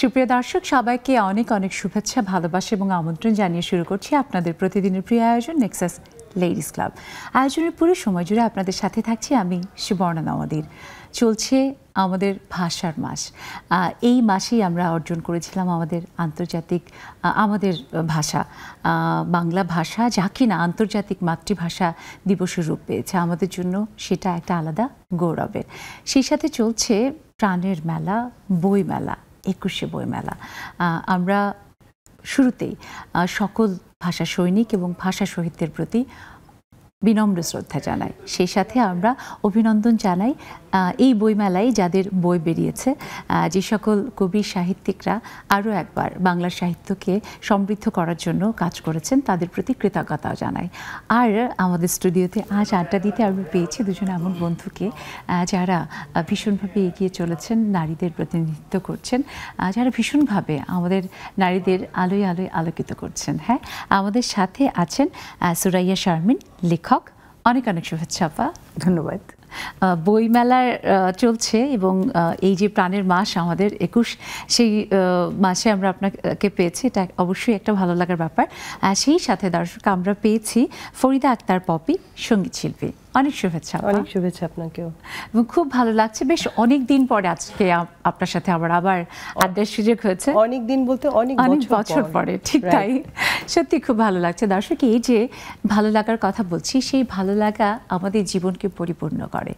সুপ্রিয় দর্শক, সবাইকে অনেক অনেক শুভেচ্ছা, ভালোবাসা এবং আমন্ত্রণ জানিয়ে শুরু করছি আপনাদের প্রতিদিনের প্রিয় আয়োজন নেক্সাস লেডিস ক্লাব। আয়োজনের পুরো সময় জুড়ে আপনাদের সাথে থাকছি আমি সুবর্ণা নওয়াদির। চলছে আমাদের ভাষার মাস। এই মাসেই আমরা অর্জন করেছিলাম আমাদের আন্তর্জাতিক আমাদের ভাষা, বাংলা ভাষা, যা কিনা আন্তর্জাতিক মাতৃভাষা দিবসের রূপ পেয়েছে। আমাদের জন্য সেটা একটা আলাদা গৌরবের। সেই সাথে চলছে প্রাণের মেলা, বই মেলা, 21শে বইমেলা। আমরা শুরুতেই সকল ভাষা সৈনিক এবং ভাষা শহীদদের প্রতি বিনম্র শ্রদ্ধা জানাই। সেই সাথে আমরা অভিনন্দন জানাই এই বইমেলায় যাদের বই বেরিয়েছে, যে সকল কবি সাহিত্যিকরা আরও একবার বাংলা সাহিত্যকে সমৃদ্ধ করার জন্য কাজ করেছেন, তাদের প্রতি কৃতজ্ঞতাও জানাই। আর আমাদের স্টুডিওতে আজ আড্ডা দিতে আমি পেয়েছি দুজন এমন বন্ধুকে যারা ভীষণভাবে এগিয়ে চলেছেন, নারীদের প্রতিনিধিত্ব করছেন, যারা ভীষণভাবে আমাদের নারীদের আলোয় আলোয় আলোকিত করছেন। হ্যাঁ, আমাদের সাথে আছেন সুরাইয়া শারমিন, লেখক। অনেক অনেক শুভেচ্ছা আপা। ধন্যবাদ। বইমেলার চলছে এবং এই যে প্রাণের মাস আমাদের 21, সেই মাসে আমরা আপনাকে পেয়েছি, এটা অবশ্যই একটা ভালো লাগার ব্যাপার। সেই সাথে দর্শক আমরা পেয়েছি ফরিদা আক্তার পপি, সঙ্গীত শিল্পী। অনেক শুভেচ্ছা। অনেক শুভেচ্ছা আপনাকেও। এবং খুব ভালো লাগছে, বেশ অনেক দিন পরে আজকে আপনার সাথে আবার আড্ডার সুযোগ হয়েছে। অনেক দিন বলতে অনেক বছর পরে, ঠিক তাই। সত্যি খুব ভালো লাগছে। দর্শক, এই যে ভালো লাগার কথা বলছি, সেই ভালো লাগা আমাদের জীবনকে পরিপূর্ণ করে।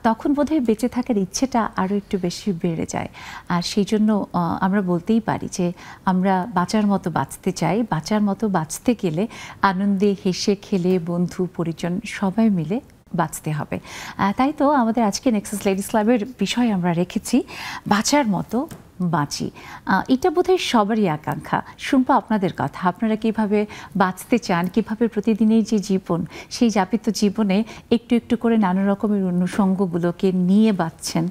তখন বোধহয় বেঁচে থাকার ইচ্ছেটা আরও একটু বেশি বেড়ে যায়। আর সেই জন্য আমরা বলতেই পারি যে আমরা বাঁচার মতো বাঁচতে চাই। বাঁচার মতো বাঁচতে গেলে আনন্দে হেসে খেলে বন্ধু পরিজন সবাই মিলে বাঁচতে হবে। তাই তো আমাদের আজকে নেক্সাস লেডিস ক্লাবের বিষয় আমরা রেখেছি বাঁচার মতো বাঁচি। এটা বোধহয় সবারই আকাঙ্ক্ষা। শুনবো আপনাদের কথা, আপনারা কিভাবে বাঁচতে চান, কিভাবে প্রতিদিনের যে জীবন, সেই যাপিত জীবনে একটু একটু করে নানা রকমের অনুষঙ্গগুলোকে নিয়ে বাঁচছেন।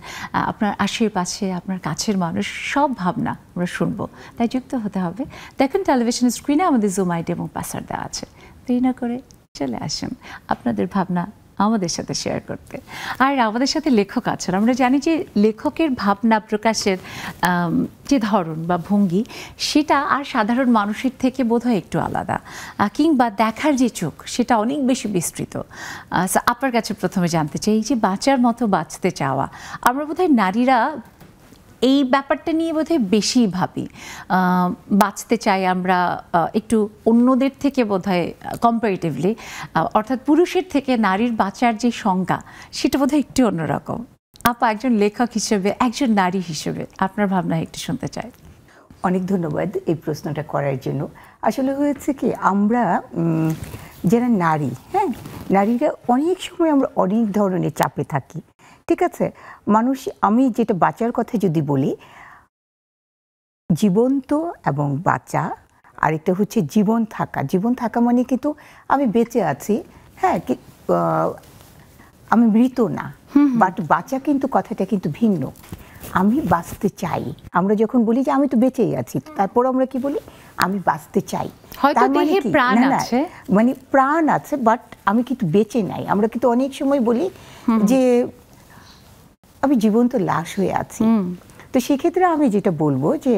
আপনার আশেপাশে আপনার কাছের মানুষ, সব ভাবনা আমরা শুনবো। তাই যুক্ত হতে হবে। দেখুন টেলিভিশন স্ক্রিনে আমাদের জুম আইডি এবং পাসওয়ার্ড দেওয়া আছে। দেরি না করে চলে আসুন আপনাদের ভাবনা আমাদের সাথে শেয়ার করতে। আর আমাদের সাথে লেখক আছেন। আমরা জানি যে লেখকের ভাবনা প্রকাশের যে ধরন বা ভঙ্গি, সেটা আর সাধারণ মানুষের থেকে বোধহয় একটু আলাদা, কিংবা দেখার যে চোখ, সেটা অনেক বেশি বিস্তৃত। আপনার কাছে প্রথমে জানতে চাই, এই যে বাঁচার মতো বাঁচতে চাওয়া, আমরা বোধহয় নারীরা এই ব্যাপারটা নিয়ে বোধহয় বেশি ভাবি। বাঁচতে চাই আমরা একটু অন্যদের থেকে বোধহয় কম্পারেটিভলি, অর্থাৎ পুরুষের থেকে নারীর বাঁচার যে সংজ্ঞা, সেটা বোধহয় একটু অন্যরকম। আপা, একজন লেখক হিসেবে, একজন নারী হিসেবে আপনার ভাবনা একটু শুনতে চাই। অনেক ধন্যবাদ এই প্রশ্নটা করার জন্য। আসলে হয়েছে কি, আমরা যারা নারী, হ্যাঁ, নারীরা অনেক সময় আমরা অনেক ধরনের চাপে থাকি। ঠিক আছে, মানুষ, আমি যেটা বাঁচার কথা যদি বলি, জীবন্ত এবং বাঁচা, আরেকটা হচ্ছে জীবন থাকা। জীবন থাকা মানে কিন্তু আমি বেঁচে আছি, হ্যাঁ, আমি মৃত না, বাট বাঁচা কিন্তু কথাটা কিন্তু ভিন্ন। আমি বাঁচতে চাই। আমরা যখন বলি যে আমি তো বেঁচেই আছি, তারপর আমরা কি বলি, আমি বাঁচতে চাই। মানে প্রাণ আছে, বাট আমি কিন্তু বেঁচে নাই। আমরা কিন্তু অনেক সময় বলি যে আমি জীবন্ত লাশ হয়ে আছি। তো সেক্ষেত্রে আমি যেটা বলবো যে,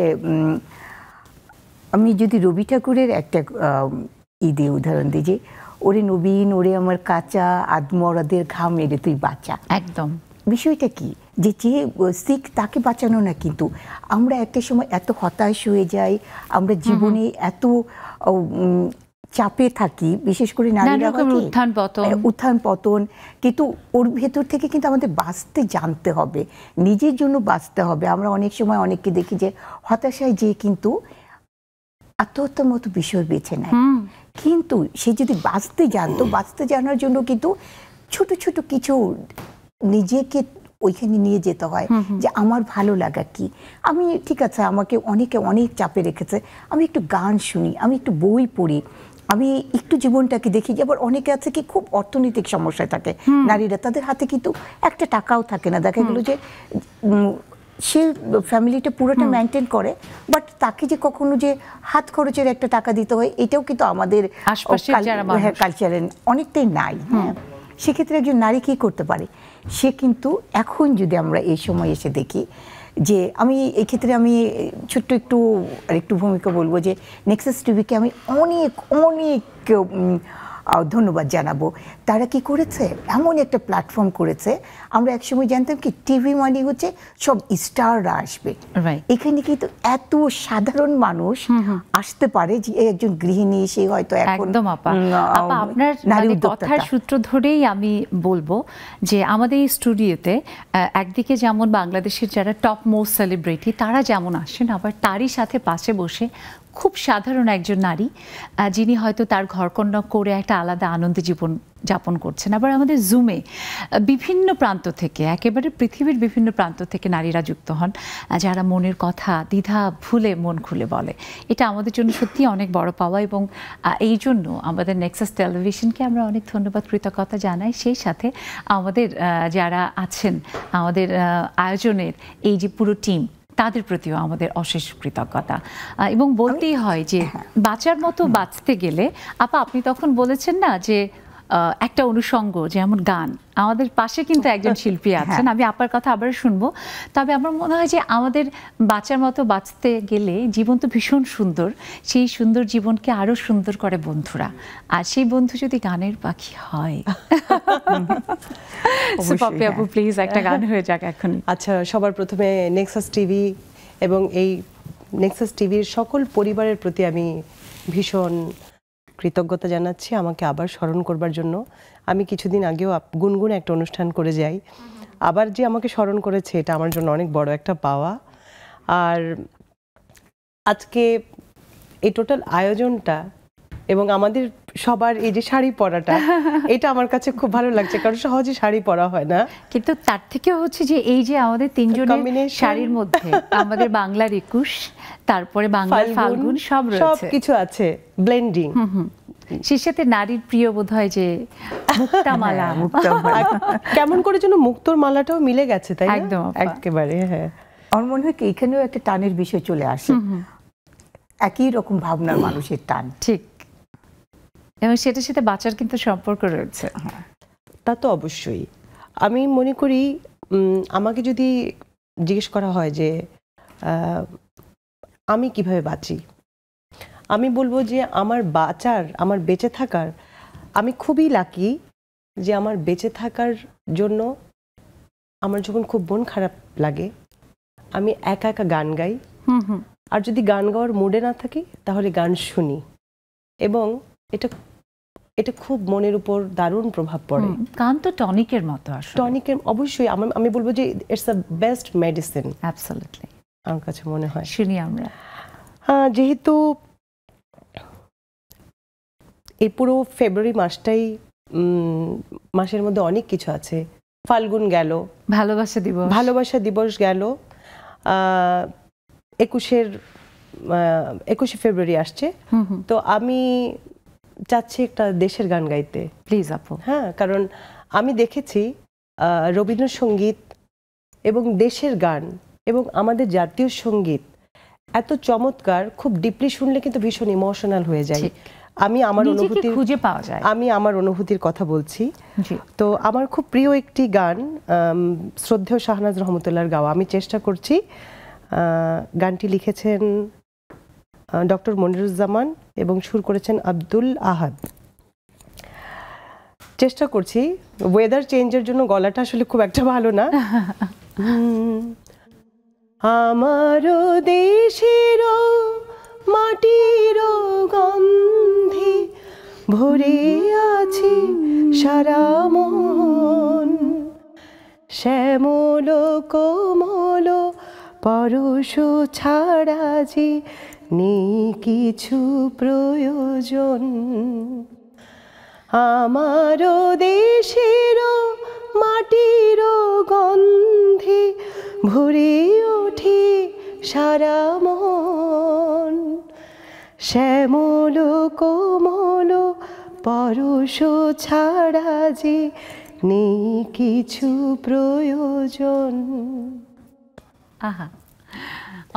আমি যদি রবি ঠাকুরের একটা ঈদে উদাহরণ দিই, যে ওরে নবীন, ওরে আমার কাঁচা আদমরাদের ঘাম মেরে তুই বাঁচা। একদম বিষয়টা কি, যে শিখ তাকে বাঁচানো না, কিন্তু আমরা একটা সময় এত হতাশ হয়ে যাই, আমরা জীবনে এত চাপে থাকি, বিশেষ করে নারীরা, উত্থান পতন, কিন্তু ওর ভেতর থেকে কিন্তু আমাদের বাঁচতে জানতে হবে, নিজের জন্য বাঁচতে হবে। আমরা অনেক সময় অনেককে দেখি যে হতাশায় যে কিন্তু আত্মহত্যার মতো বিষয় বেছে নেয়। কিন্তু সে যদি বাঁচতে জানতো, বাঁচতে জানার জন্য কিন্তু ছোট ছোট কিছু নিজেকে ওইখানে নিয়ে যেতে হয়, যে আমার ভালো লাগা কি। আমি, ঠিক আছে, আমাকে অনেকে অনেক চাপে রেখেছে, আমি একটু গান শুনি, আমি একটু বই পড়ি, আমি একটু জীবনটাকে দেখি। যে আবার অনেকে আছে কি খুব অর্থনৈতিক সমস্যায় থাকে নারীরা, তাদের হাতে কিন্তু একটা টাকাও থাকে না। দেখা গেল যে সে ফ্যামিলিটা পুরোটা মেনটেন করে, বাট তাকে যে কখনো যে হাত খরচের একটা টাকা দিতে হয়, এটাও কিন্তু আমাদের কালচারে অনেকটাই নাই। হ্যাঁ, সেক্ষেত্রে একজন নারী কি করতে পারে? সে কিন্তু এখন যদি আমরা এই সময় এসে দেখি যে আমি এই ক্ষেত্রে আমি ছোট্ট একটু ভূমিকা বলবো যে নেক্সাস টিভিকে আমি অনেক অনেক ধন্যবাদ জানাবো। তারা কি করেছে, এমন একটা প্ল্যাটফর্ম করেছে। আমরা একসময় জানতাম কি টিভি মানে হচ্ছে সব স্টাররা আসবে, এখানে কিন্তু এত সাধারণ মানুষ আসতে পারে, যে একজন গৃহিণী, সে হয়তো এখন একদম আপা আপনার কথার সূত্র ধরেই আমি বলবো যে আমাদের এই স্টুডিওতে একদিকে যেমন বাংলাদেশের যারা টপ মোস্ট সেলিব্রিটি তারা যেমন আসেন, আবার তারই সাথে পাশে বসে খুব সাধারণ একজন নারী যিনি হয়তো তার ঘরকন্যা করে একটা আলাদা আনন্দে জীবন যাপন করছেন। আবার আমাদের জুমে বিভিন্ন প্রান্ত থেকে, একেবারে পৃথিবীর বিভিন্ন প্রান্ত থেকে নারীরা যুক্ত হন, যারা মনের কথা দ্বিধা ভুলে মন খুলে বলে। এটা আমাদের জন্য সত্যি অনেক বড় পাওয়া, এবং এই জন্য আমাদের নেক্সাস টেলিভিশনকে আমরা অনেক ধন্যবাদ, কৃতজ্ঞতা জানাই। সেই সাথে আমাদের যারা আছেন আমাদের আয়োজনের এই যে পুরো টিম, তাদের প্রতিও আমাদের অশেষ কৃতজ্ঞতা। এবং বলতেই হয় যে বাঁচার মতো বাঁচতে গেলে আপা, আপনি তখন বলেছেন না যে একটা অনুষঙ্গ যেমন গান, আমাদের পাশে কিন্তু একজন শিল্পী আছেন, আমি আপার কথা আবার শুনবো। তবে আমার মনে হয় যে আমাদের বাঁচার মতো বাঁচতে গেলে জীবন তো ভীষণ সুন্দর, সেই সুন্দর জীবনকে আরো সুন্দর করে বন্ধুরা, আর সেই বন্ধু যদি গানের পাখি হয়। পপি আপু প্লিজ একটা গান হয়ে যাক এখন। আচ্ছা, সবার প্রথমে নেক্সাস টিভি এবং এই নেক্সাস টিভির সকল পরিবারের প্রতি আমি ভীষণ কৃতজ্ঞতা জানাচ্ছি আমাকে আবার স্মরণ করবার জন্য। আমি কিছুদিন আগেও গুনগুন একটা অনুষ্ঠান করে যাই, আবার যে আমাকে স্মরণ করেছে এটা আমার জন্য অনেক বড় একটা পাওয়া। আর আজকে এই টোটাল আয়োজনটা এবং আমাদের সবার এই যে শাড়ি পরাটা, এটা আমার কাছে খুব ভালো লাগছে, কারণ সহজে শাড়ি পরা হয় না। কিন্তু তার থেকে হচ্ছে যে এই যে আমাদের তিনজনের শাড়ির মধ্যে আমাদের বাংলার 21, তারপরে বাংলার ফাল্গুন, সব কিছু আছে, ব্লেন্ডিং। সেই সাথে নারীর প্রিয় বোধ হয় যে মুক্তামালা, কেমন করে যেন মুক্তোর মালাটাও মিলে গেছে, তাই একদম একেবারে। হ্যাঁ, আমার মনে হয় কি এখানেও একটা টানের বিষয় চলে আসে, একই রকম ভাবনার মানুষের টান। ঠিক, এবং সেটার সাথে বাঁচার কিন্তু সম্পর্ক রয়েছে। তা তো অবশ্যই। আমি মনে করি আমাকে যদি জিজ্ঞেস করা হয় যে আমি কিভাবে বাঁচি, আমি বলবো যে আমার বেঁচে থাকার, আমি খুবই লাকি যে আমার বেঁচে থাকার জন্য আমার যখন খুব মন খারাপ লাগে আমি একা একা গান গাই, আর যদি গান গাওয়ার মুডে না থাকি তাহলে গান শুনি, এবং এটা খুব মনের উপর দারুণ প্রভাব পড়ে। গান তো টনিকের মতো, টনিকের অবশ্যই। আমি বলবো যে it's the best medicine. Absolutely, আমার কাছে মনে হয়। শুনি আমরা। যেহেতু এই পুরো ফেব্রুয়ারি মাসটাই, মাসের মধ্যে অনেক কিছু আছে। ফাল্গুন গেল, ভালোবাসা দিবস গেল, 21শে ফেব্রুয়ারি আসছে, তো আমি চাচ্ছি একটা দেশের গান গাইতে, প্লিজ আপু। হ্যাঁ, কারণ আমি দেখেছি রবীন্দ্রসঙ্গীত এবং দেশের গান এবং আমাদের জাতীয় সঙ্গীত এত চমৎকার, খুব ডিপলি শুনলে কিন্তু ভীষণ ইমোশনাল হয়ে যায়। আমি আমার অনুভূতি খুঁজে পাওয়া যায়, আমি আমার অনুভূতির কথা বলছি। তো আমার খুব প্রিয় একটি গান, শ্রদ্ধেয় শাহনাজ রহমতুল্লাহর গাওয়া, আমি চেষ্টা করছি। গানটি লিখেছেন ডক্টর মনিরুজ্জামান এবং সুর করেছেন আব্দুল আহাদ। চেষ্টা করছি, ওয়েদার চেঞ্জের জন্য গলাটা আসলে খুব একটা ভালো না। আমারও দেশের মাটির গন্ধে ভরে আছি সারা মন, শ্যামল কোমল পরশ ছাড়া যে নেই কিছু প্রয়োজন। আমারও দেশের মাটির গন্ধে ভরে ওঠে সারা মন, শ্যামল কোমল পরশ ছাড়া যে নেই কিছু প্রয়োজন। আহা,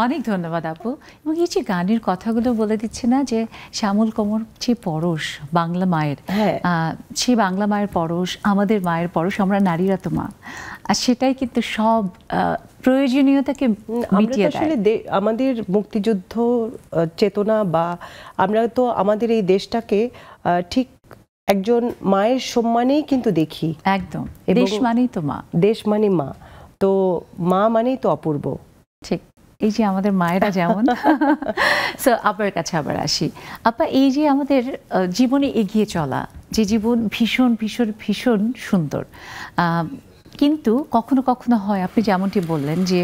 অনেক ধন্যবাদ আপু। এবং এই যে গানের কথাগুলো বলে দিচ্ছে না যে শ্যামল কোমর যে পরশ বাংলা মায়ের, হ্যাঁ। সেই বাংলা মায়ের পরশ, আমাদের মায়ের পরশ, আমরা নারীরা তো মা, আর সেটাই কিন্তু সব প্রয়োজনীয়তাকে আমরা মিটিয়ে তো আসলে দেয়। আমাদের মুক্তিযুদ্ধ চেতনা বা আমরা তো আমাদের এই দেশটাকে ঠিক একজন মায়ের সম্মানেই কিন্তু দেখি। একদম, এবং দেশ মানেই তো মা। দেশ মানে মা, তো মা মানেই তো অপূর্ব। ঠিক, এই যে আমাদের মায়েরা যেমন। সো আপার কাছে আবার আসি। আপা, এই যে আমাদের জীবনে এগিয়ে চলা, যে জীবন ভীষণ ভীষণ ভীষণ সুন্দর, কিন্তু কখনো কখনো হয় আপনি যেমনটি বললেন যে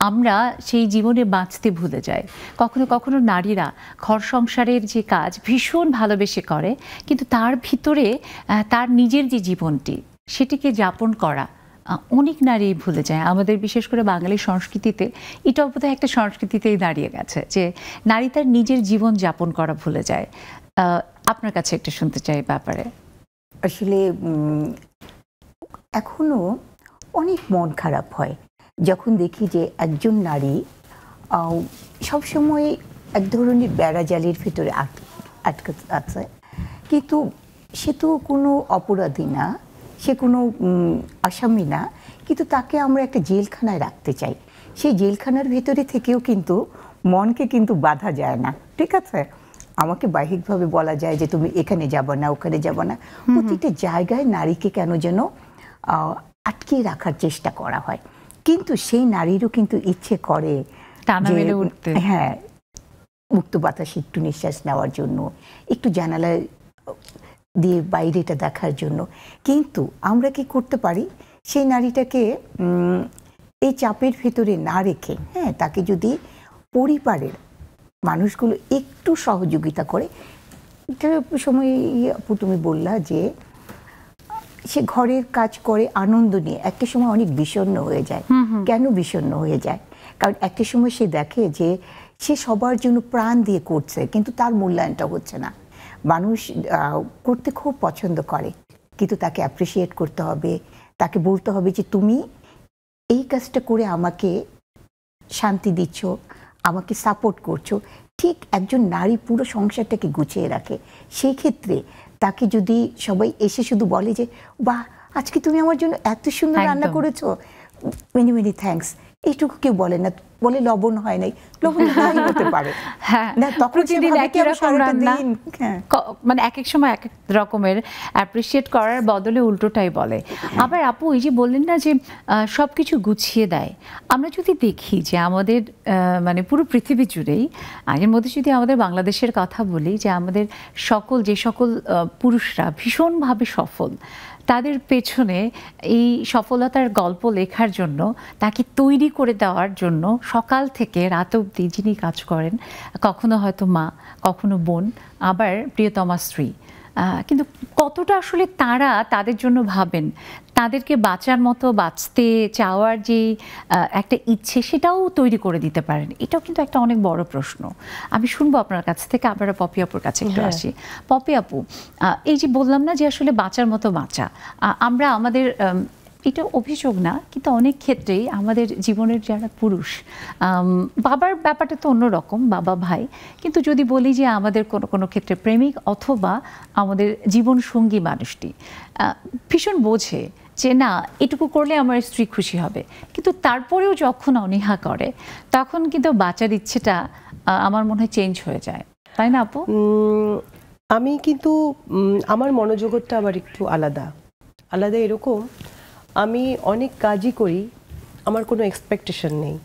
আমরা সেই জীবনে বাঁচতে ভুলে যাই। কখনো কখনো নারীরা ঘর সংসারের যে কাজ ভীষণ ভালোবেসে করে, কিন্তু তার ভিতরে তার নিজের যে জীবনটি সেটিকে যাপন করা অনেক নারী ভুলে যায়। আমাদের বিশেষ করে বাঙালি সংস্কৃতিতে এটাও বোধহয় একটা সংস্কৃতিতেই দাঁড়িয়ে গেছে যে নারী তার নিজের জীবন যাপন করা ভুলে যায়। আপনার কাছে একটু শুনতে চাই ব্যাপারে। আসলে এখনো অনেক মন খারাপ হয় যখন দেখি যে একজন নারী সবসময় এক ধরনের বেড়াজালের ভিতরে আটকে আছে, কিন্তু সে তো কোনো অপরাধী না, সে কোনো আসামি না, কিন্তু তাকে আমরা একটা জেলখানায় রাখতে চাই। সেই জেলখানার ভেতরে থেকেও কিন্তু মনকে কিন্তু বাধা যায় না। ঠিক আছে, আমাকে বাহ্যিকভাবে বলা যায় যে তুমি এখানে যাবা না, ওখানে যাবা না, প্রতিটা জায়গায় নারীকে কেন যেন আটকে রাখার চেষ্টা করা হয়। কিন্তু সেই নারীরও কিন্তু ইচ্ছে করে যে হ্যাঁ, মুক্ত বাতাসে একটু নিঃশ্বাস নেওয়ার জন্য, একটু জানালায় দিয়ে বাইরেটা দেখার জন্য। কিন্তু আমরা কি করতে পারি, সেই নারীটাকে এই চাপের ভেতরে না রেখে, হ্যাঁ, তাকে যদি পরিবারের মানুষগুলো একটু সহযোগিতা করে। একটা সময় আপু তুমি বললা যে সে ঘরের কাজ করে আনন্দ নিয়ে, একটা সময় অনেক বিষণ্ণ হয়ে যায়। কেন বিষণ্ণ হয়ে যায়? কারণ একটা সময় সে দেখে যে সে সবার জন্য প্রাণ দিয়ে করছে, কিন্তু তার মূল্যায়নটা হচ্ছে না। মানুষ করতে খুব পছন্দ করে, কিন্তু তাকে অ্যাপ্রিসিয়েট করতে হবে, তাকে বলতে হবে যে তুমি এই কাজটা করে আমাকে শান্তি দিচ্ছ, আমাকে সাপোর্ট করছো। ঠিক একজন নারী পুরো সংসারটাকে গুছিয়ে রাখে। সেই ক্ষেত্রে তাকে যদি সবাই এসে শুধু বলে যে বাহ, আজকে তুমি আমার জন্য এত সুন্দর রান্না করেছো, মেনি মেনি থ্যাঙ্কস, এইটুকু কেউ বলে না, বলে লবণ হয় নাই, লবণ নাই হতে পারে। না, তখন মানে এক এক সময় এক এক রকমের অ্যাপ্রিসিয়েট করার বদলে উল্টোটাই বলে। আবার আপু এই যে বললেন না যে সবকিছু গুছিয়ে দেয়, আমরা যদি দেখি যে আমাদের মানে পুরো পৃথিবী জুড়েই, এর মধ্যে যদি আমাদের বাংলাদেশের কথা বলি, যে আমাদের যে সকল পুরুষরা ভীষণভাবে সফল, তাদের পেছনে এই সফলতার গল্প লেখার জন্য, তাকে তৈরি করে দেওয়ার জন্য সকাল থেকে রাত অবধি যিনি কাজ করেন, কখনো হয়তো মা, কখনো বোন, আবার প্রিয়তমা স্ত্রী। কিন্তু কতটা আসলে তারা তাদের জন্য ভাবেন, তাদেরকে বাঁচার মতো, বাঁচতে চাওয়ার যে একটা ইচ্ছে, সেটাও তৈরি করে দিতে পারেন? এটাও কিন্তু একটা অনেক বড় প্রশ্ন। আমি শুনবো আপনার কাছ থেকে। আবার পপি আপুর কাছে একটু আসি। পপি আপু, এই যে বললাম না যে আসলে বাঁচার মতো বাঁচা, আমরা আমাদের, এটা অভিযোগ না, কিন্তু অনেক ক্ষেত্রেই আমাদের জীবনের যারা পুরুষ, বাবার ব্যাপারটা তো অন্যরকম, বাবা ভাই, কিন্তু যদি বলি যে আমাদের কোনো কোনো ক্ষেত্রে প্রেমিক অথবা আমাদের জীবন সঙ্গী মানুষটি ভীষণ বোঝে যে না, এটুকু করলে আমার স্ত্রী খুশি হবে, কিন্তু তারপরেও যখন অনীহা করে, তখন কিন্তু বাঁচার ইচ্ছেটা আমার মনে হয় চেঞ্জ হয়ে যায়, তাই না আপু? আমি কিন্তু আমার মনোজগৎটা আবার একটু আলাদা। এরকম, আমি অনেক কাজই করি, আমার কোনো এক্সপেকটেশন নেই।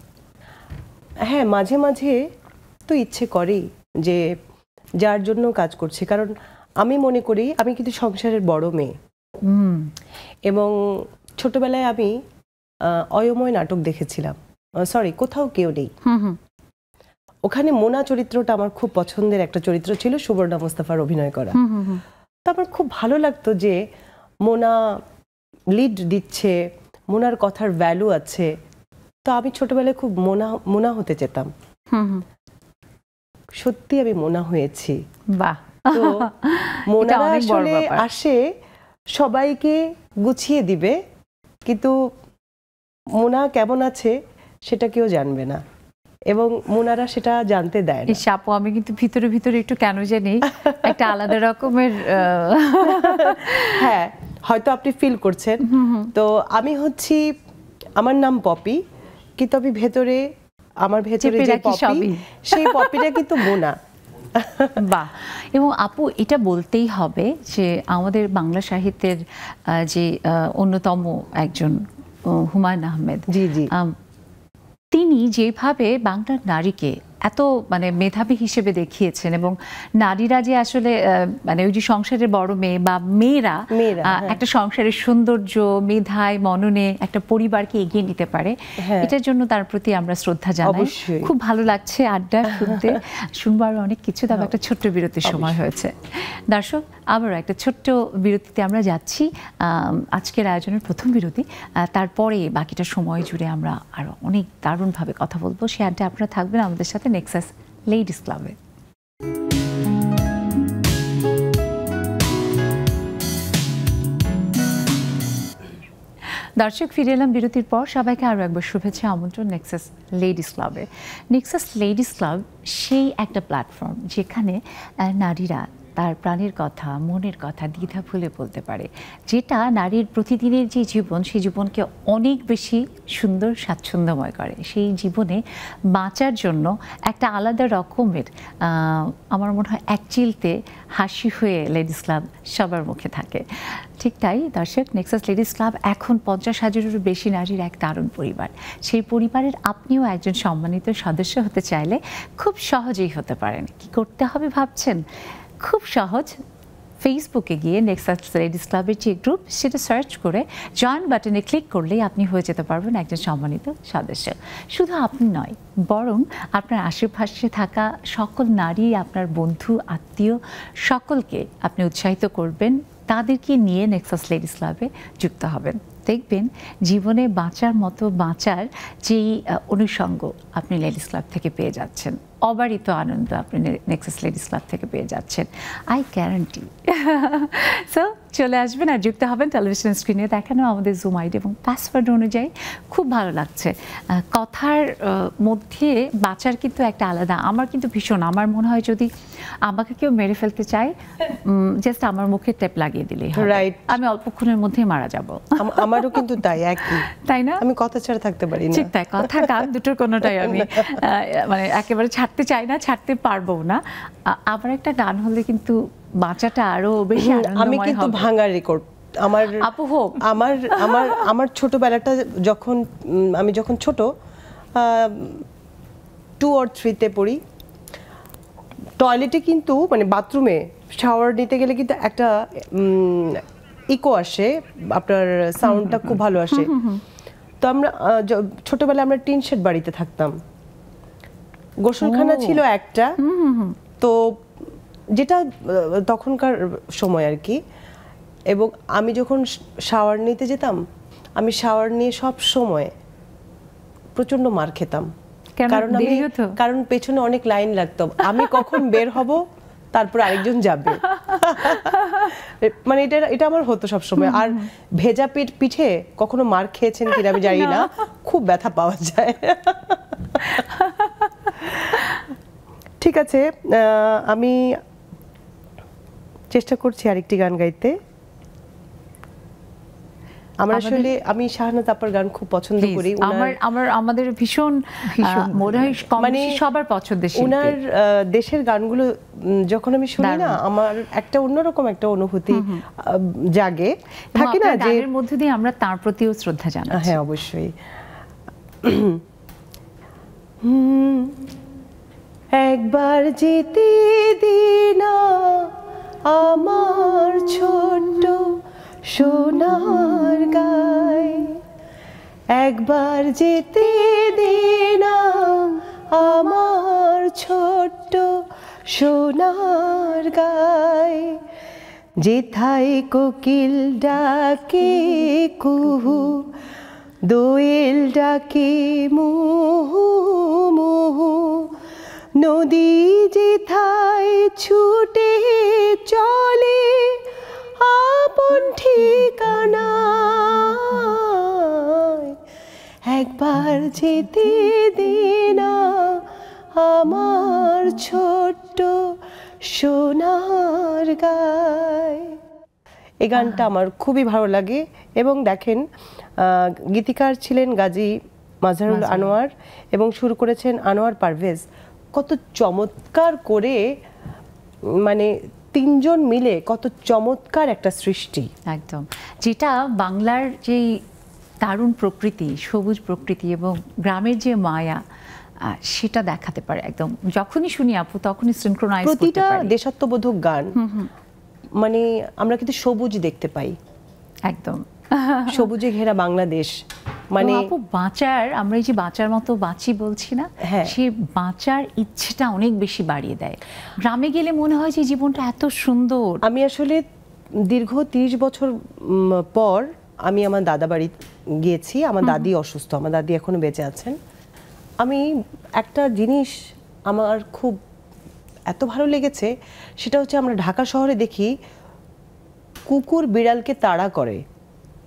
হ্যাঁ, মাঝে মাঝে তো ইচ্ছে করেই যে যার জন্য কাজ করছি, কারণ আমি মনে করি আমি কিন্তু সংসারের বড় মেয়ে। এবং ছোটবেলায় আমি অয়ময় নাটক দেখেছিলাম, সরি, কোথাও কেউ নেই। ওখানে মোনা চরিত্রটা আমার খুব পছন্দের একটা চরিত্র ছিল, সুবর্ণা মুস্তাফার অভিনয় করা। তো আমার খুব ভালো লাগতো যে মোনা লিড দিচ্ছে, মোনার কথার ভ্যালু আছে। তো আমি ছোটবেলায় খুব মোনা হতে চেতাম। সত্যি আমি মোনা হয়েছি। বাহ। তো মোনারা আসলে আসে সবাইকে গুছিয়ে দিবে, কিন্তু মোনা কেমন আছে সেটা কেউ জানবে না। এবং মোনারা সেটা জানতে দেয় না। এই আপু আমি কিন্তু ভিতরে ভিতরে একটু কেন জানি একটা আলাদা রকমের হ্যাঁ, হয়তো আপনি ফিল করছেন। তো আমি হচ্ছি, আমার নাম পপি, কিন্তু আমি ভেতরে, আমার ভেতরে যে পপি, সেই পপিটা কিন্তু মোনা। বাহ। এবং আপু এটা বলতেই হবে যে আমাদের বাংলা সাহিত্যের যে অন্যতম একজন হুমায়ুন আহমেদ, জি জি, তিনি যেভাবে বাংলার নারীকে এত মানে মেধাবী হিসেবে দেখিয়েছেন, এবং নারীরা যে আসলে মানে ওই যে সংসারের বড় মেয়ে বা মেয়েরা একটা সংসারের সৌন্দর্য, মেধায়, মননে একটা পরিবারকে এগিয়ে নিতে পারে, এটার জন্য তার প্রতি আমরা শ্রদ্ধা জানাই। খুব ভালো লাগছে আড্ডা শুনতে, শুনবো আরো অনেক কিছু। তবে একটা ছোট্ট বিরতির সময় হয়েছে। দর্শক, আবারও একটা ছোট্ট বিরতিতে আমরা যাচ্ছি, আজকের আয়োজনের প্রথম বিরতি। তারপরে বাকিটা সময় জুড়ে আমরা আরো অনেক দারুণভাবে কথা বলবো। সে আড্ডা আপনারা থাকবেন আমাদের সাথে নেক্সাস লেডিস ক্লাবে। দর্শক, ফিরে এলাম বিরতির পর। সবাইকে আরও একবার শুভেচ্ছা, আমন্ত্রণ নেক্সাস লেডিস ক্লাবে। নেক্সাস লেডিস ক্লাব সেই একটা প্ল্যাটফর্ম যেখানে নারীরা তার প্রাণের কথা, মনের কথা দ্বিধা ভুলে বলতে পারে, যেটা নারীর প্রতিদিনের যে জীবন, সেই জীবনকে অনেক বেশি সুন্দর, স্বাচ্ছন্দ্যময় করে। সেই জীবনে বাঁচার জন্য একটা আলাদা রকমের, আমার মনে হয় এক চিলতে হাসি হয়ে লেডিস ক্লাব সবার মুখে থাকে। ঠিক তাই দর্শক, নেক্সাস লেডিস ক্লাব এখন 50,000-এরও বেশি নারীর এক দারুণ পরিবার। সেই পরিবারের আপনিও একজন সম্মানিত সদস্য হতে চাইলে খুব সহজেই হতে পারেন। কি করতে হবে ভাবছেন? খুব সহজ, ফেসবুকে গিয়ে নেক্সাস লেডিস ক্লাবের যে গ্রুপ, সেটা সার্চ করে জয়েন বাটনে ক্লিক করলেই আপনি হয়ে যেতে পারবেন একজন সম্মানিত সদস্য। শুধু আপনি নয়, বরং আপনার আশেপাশে থাকা সকল নারী, আপনার বন্ধু, আত্মীয় সকলকে আপনি উৎসাহিত করবেন, তাদেরকে নিয়ে নেক্সাস লেডিস ক্লাবে যুক্ত হবেন। দেখবেন জীবনে বাঁচার মতো বাঁচার যেই অনুষঙ্গ আপনি লেডিস ক্লাব থেকে পেয়ে যাচ্ছেন, অবারিত আনন্দ আপনি নেক্সাস লেডিস ক্লাব থেকে পেয়ে যাচ্ছেন, আই গ্যারান্টি। সো চলে আসবেন আর যুক্ত হবেন। টেলিভিশন স্ক্রিনে দেখানো আমাদের জুম আইডি এবং পাসওয়ার্ড অনুযায়ী। খুব ভালো লাগছে কথার মধ্যে বাঁচার কিন্তু একটা আলাদা, আমার কিন্তু ভীষণ, আমার মনে হয় যদি আমাকে কেউ মেরে ফেলতে চায়, জাস্ট আমার মুখে টেপ লাগিয়ে দিলেই হবে, আমি অল্পক্ষণের মধ্যে মারা যাব। আমারও কিন্তু তাই, একই, তাই না? আমি কথা ছাড়া থাকতে পারি না। ঠিক তাই, কথা গান দুটোর কোনোটাই আমি মানে একেবারে ছাড়তে চাই না, ছাড়তে পারবো না। আবার একটা গান হলে কিন্তু বাঁচাটা আরো বেশি আনন্দময় হবে। আমি কিন্তু ভাঙা রেকর্ড আমার, আপু হোক, আমার ছোটবেলাটা যখন, আমি যখন ছোট 2 or 3-তে পড়ি, টয়লেটে কিন্তু মানে বাথরুমে শাওয়ার নিতে গেলে কিন্তু একটা ইকো আসে, আপনার সাউন্ডটা খুব ভালো আসে। তো আমরা ছোটবেলায় আমরা টিন শেড বাড়িতে থাকতাম, গোসলখানা ছিল একটা, তো যেটা তখনকার সময় আর কি। এবং আমি যখন শাওয়ার নিতে যেতাম, আমি শাওয়ার নিয়ে সব সময় প্রচন্ড মার খেতাম, কারণ পেছনে অনেক লাইন লাগতো, আমি কখন বের হব তারপর আরেকজন যাবে। মানে এটা আমার হতো সব সময়। আর ভেজা পিঠে কখনো মার খেয়েছেন কিনা আমি জানি না, খুব ব্যথা পাওয়া যায়। ঠিক আছে, আমি চেষ্টা করছি আরেকটি গান গাইতে। আমি শাহনাজ আপার গান খুব পছন্দ করি। আমাদের ভীষণ মনে হয় মানে সবার পছন্দের শিল্পী। ওনার দেশের গানগুলো যখন আমি শুনি না, আমার একটা অন্যরকম একটা অনুভূতি জাগে, থাকে না, যে এর মধ্যে দিয়ে আমরা তার প্রতিও শ্রদ্ধা জানাই। হ্যাঁ, অবশ্যই। একবার যেতে দিনা আমার ছোট্ট সোনার গায়, একবার যেতে দিনা আমার ছোট্ট সোনার গায়, যেথায় কোকিল ডাকে কুহু, দোয়েল ডাকে মুহু মুহু, নদী যেথায় ছুটে চলে আপন ঠিকানায়, একবার যেতে দিনা আমার ছোট্ট সোনার গায়। এই গানটা আমার খুবই ভালো লাগে। এবং দেখেন গীতিকার ছিলেন গাজী মাজহারুল আনোয়ার এবং শুরু করেছেন আনোয়ার পারভেজ। কত চমৎকার করে, মানে তিনজন মিলে কত চমৎকার একটা সৃষ্টি। একদম, যেটা বাংলার যেই দারুণ প্রকৃতি, সবুজ প্রকৃতি এবং গ্রামের যে মায়া, সেটা দেখাতে পারে একদম। যখনই শুনি আপু তখনই সিনক্রোনাইজ করতে পারি। প্রতিটা দেশাত্মবোধক গান, মানে আমরা কিন্তু সবুজ দেখতে পাই, একদম সবুজে ঘেরা বাংলাদেশ। মানে আপু বাঁচার, আমরা এই যে বাঁচার মতো বাঁচি বলছি না, হ্যাঁ, সে বাঁচার ইচ্ছেটা অনেক বেশি বাড়িয়ে দেয়। গ্রামে গেলে মনে হয় যে জীবনটা এত সুন্দর। আমি আসলে দীর্ঘ 30 বছর পর আমি আমার দাদা বাড়ি গিয়েছি। আমার দাদি অসুস্থ, আমার দাদি এখনো বেঁচে আছেন। আমি একটা জিনিস আমার খুব এত ভালো লেগেছে, সেটা হচ্ছে আমরা ঢাকা শহরে দেখি কুকুর বিড়ালকে তাড়া করে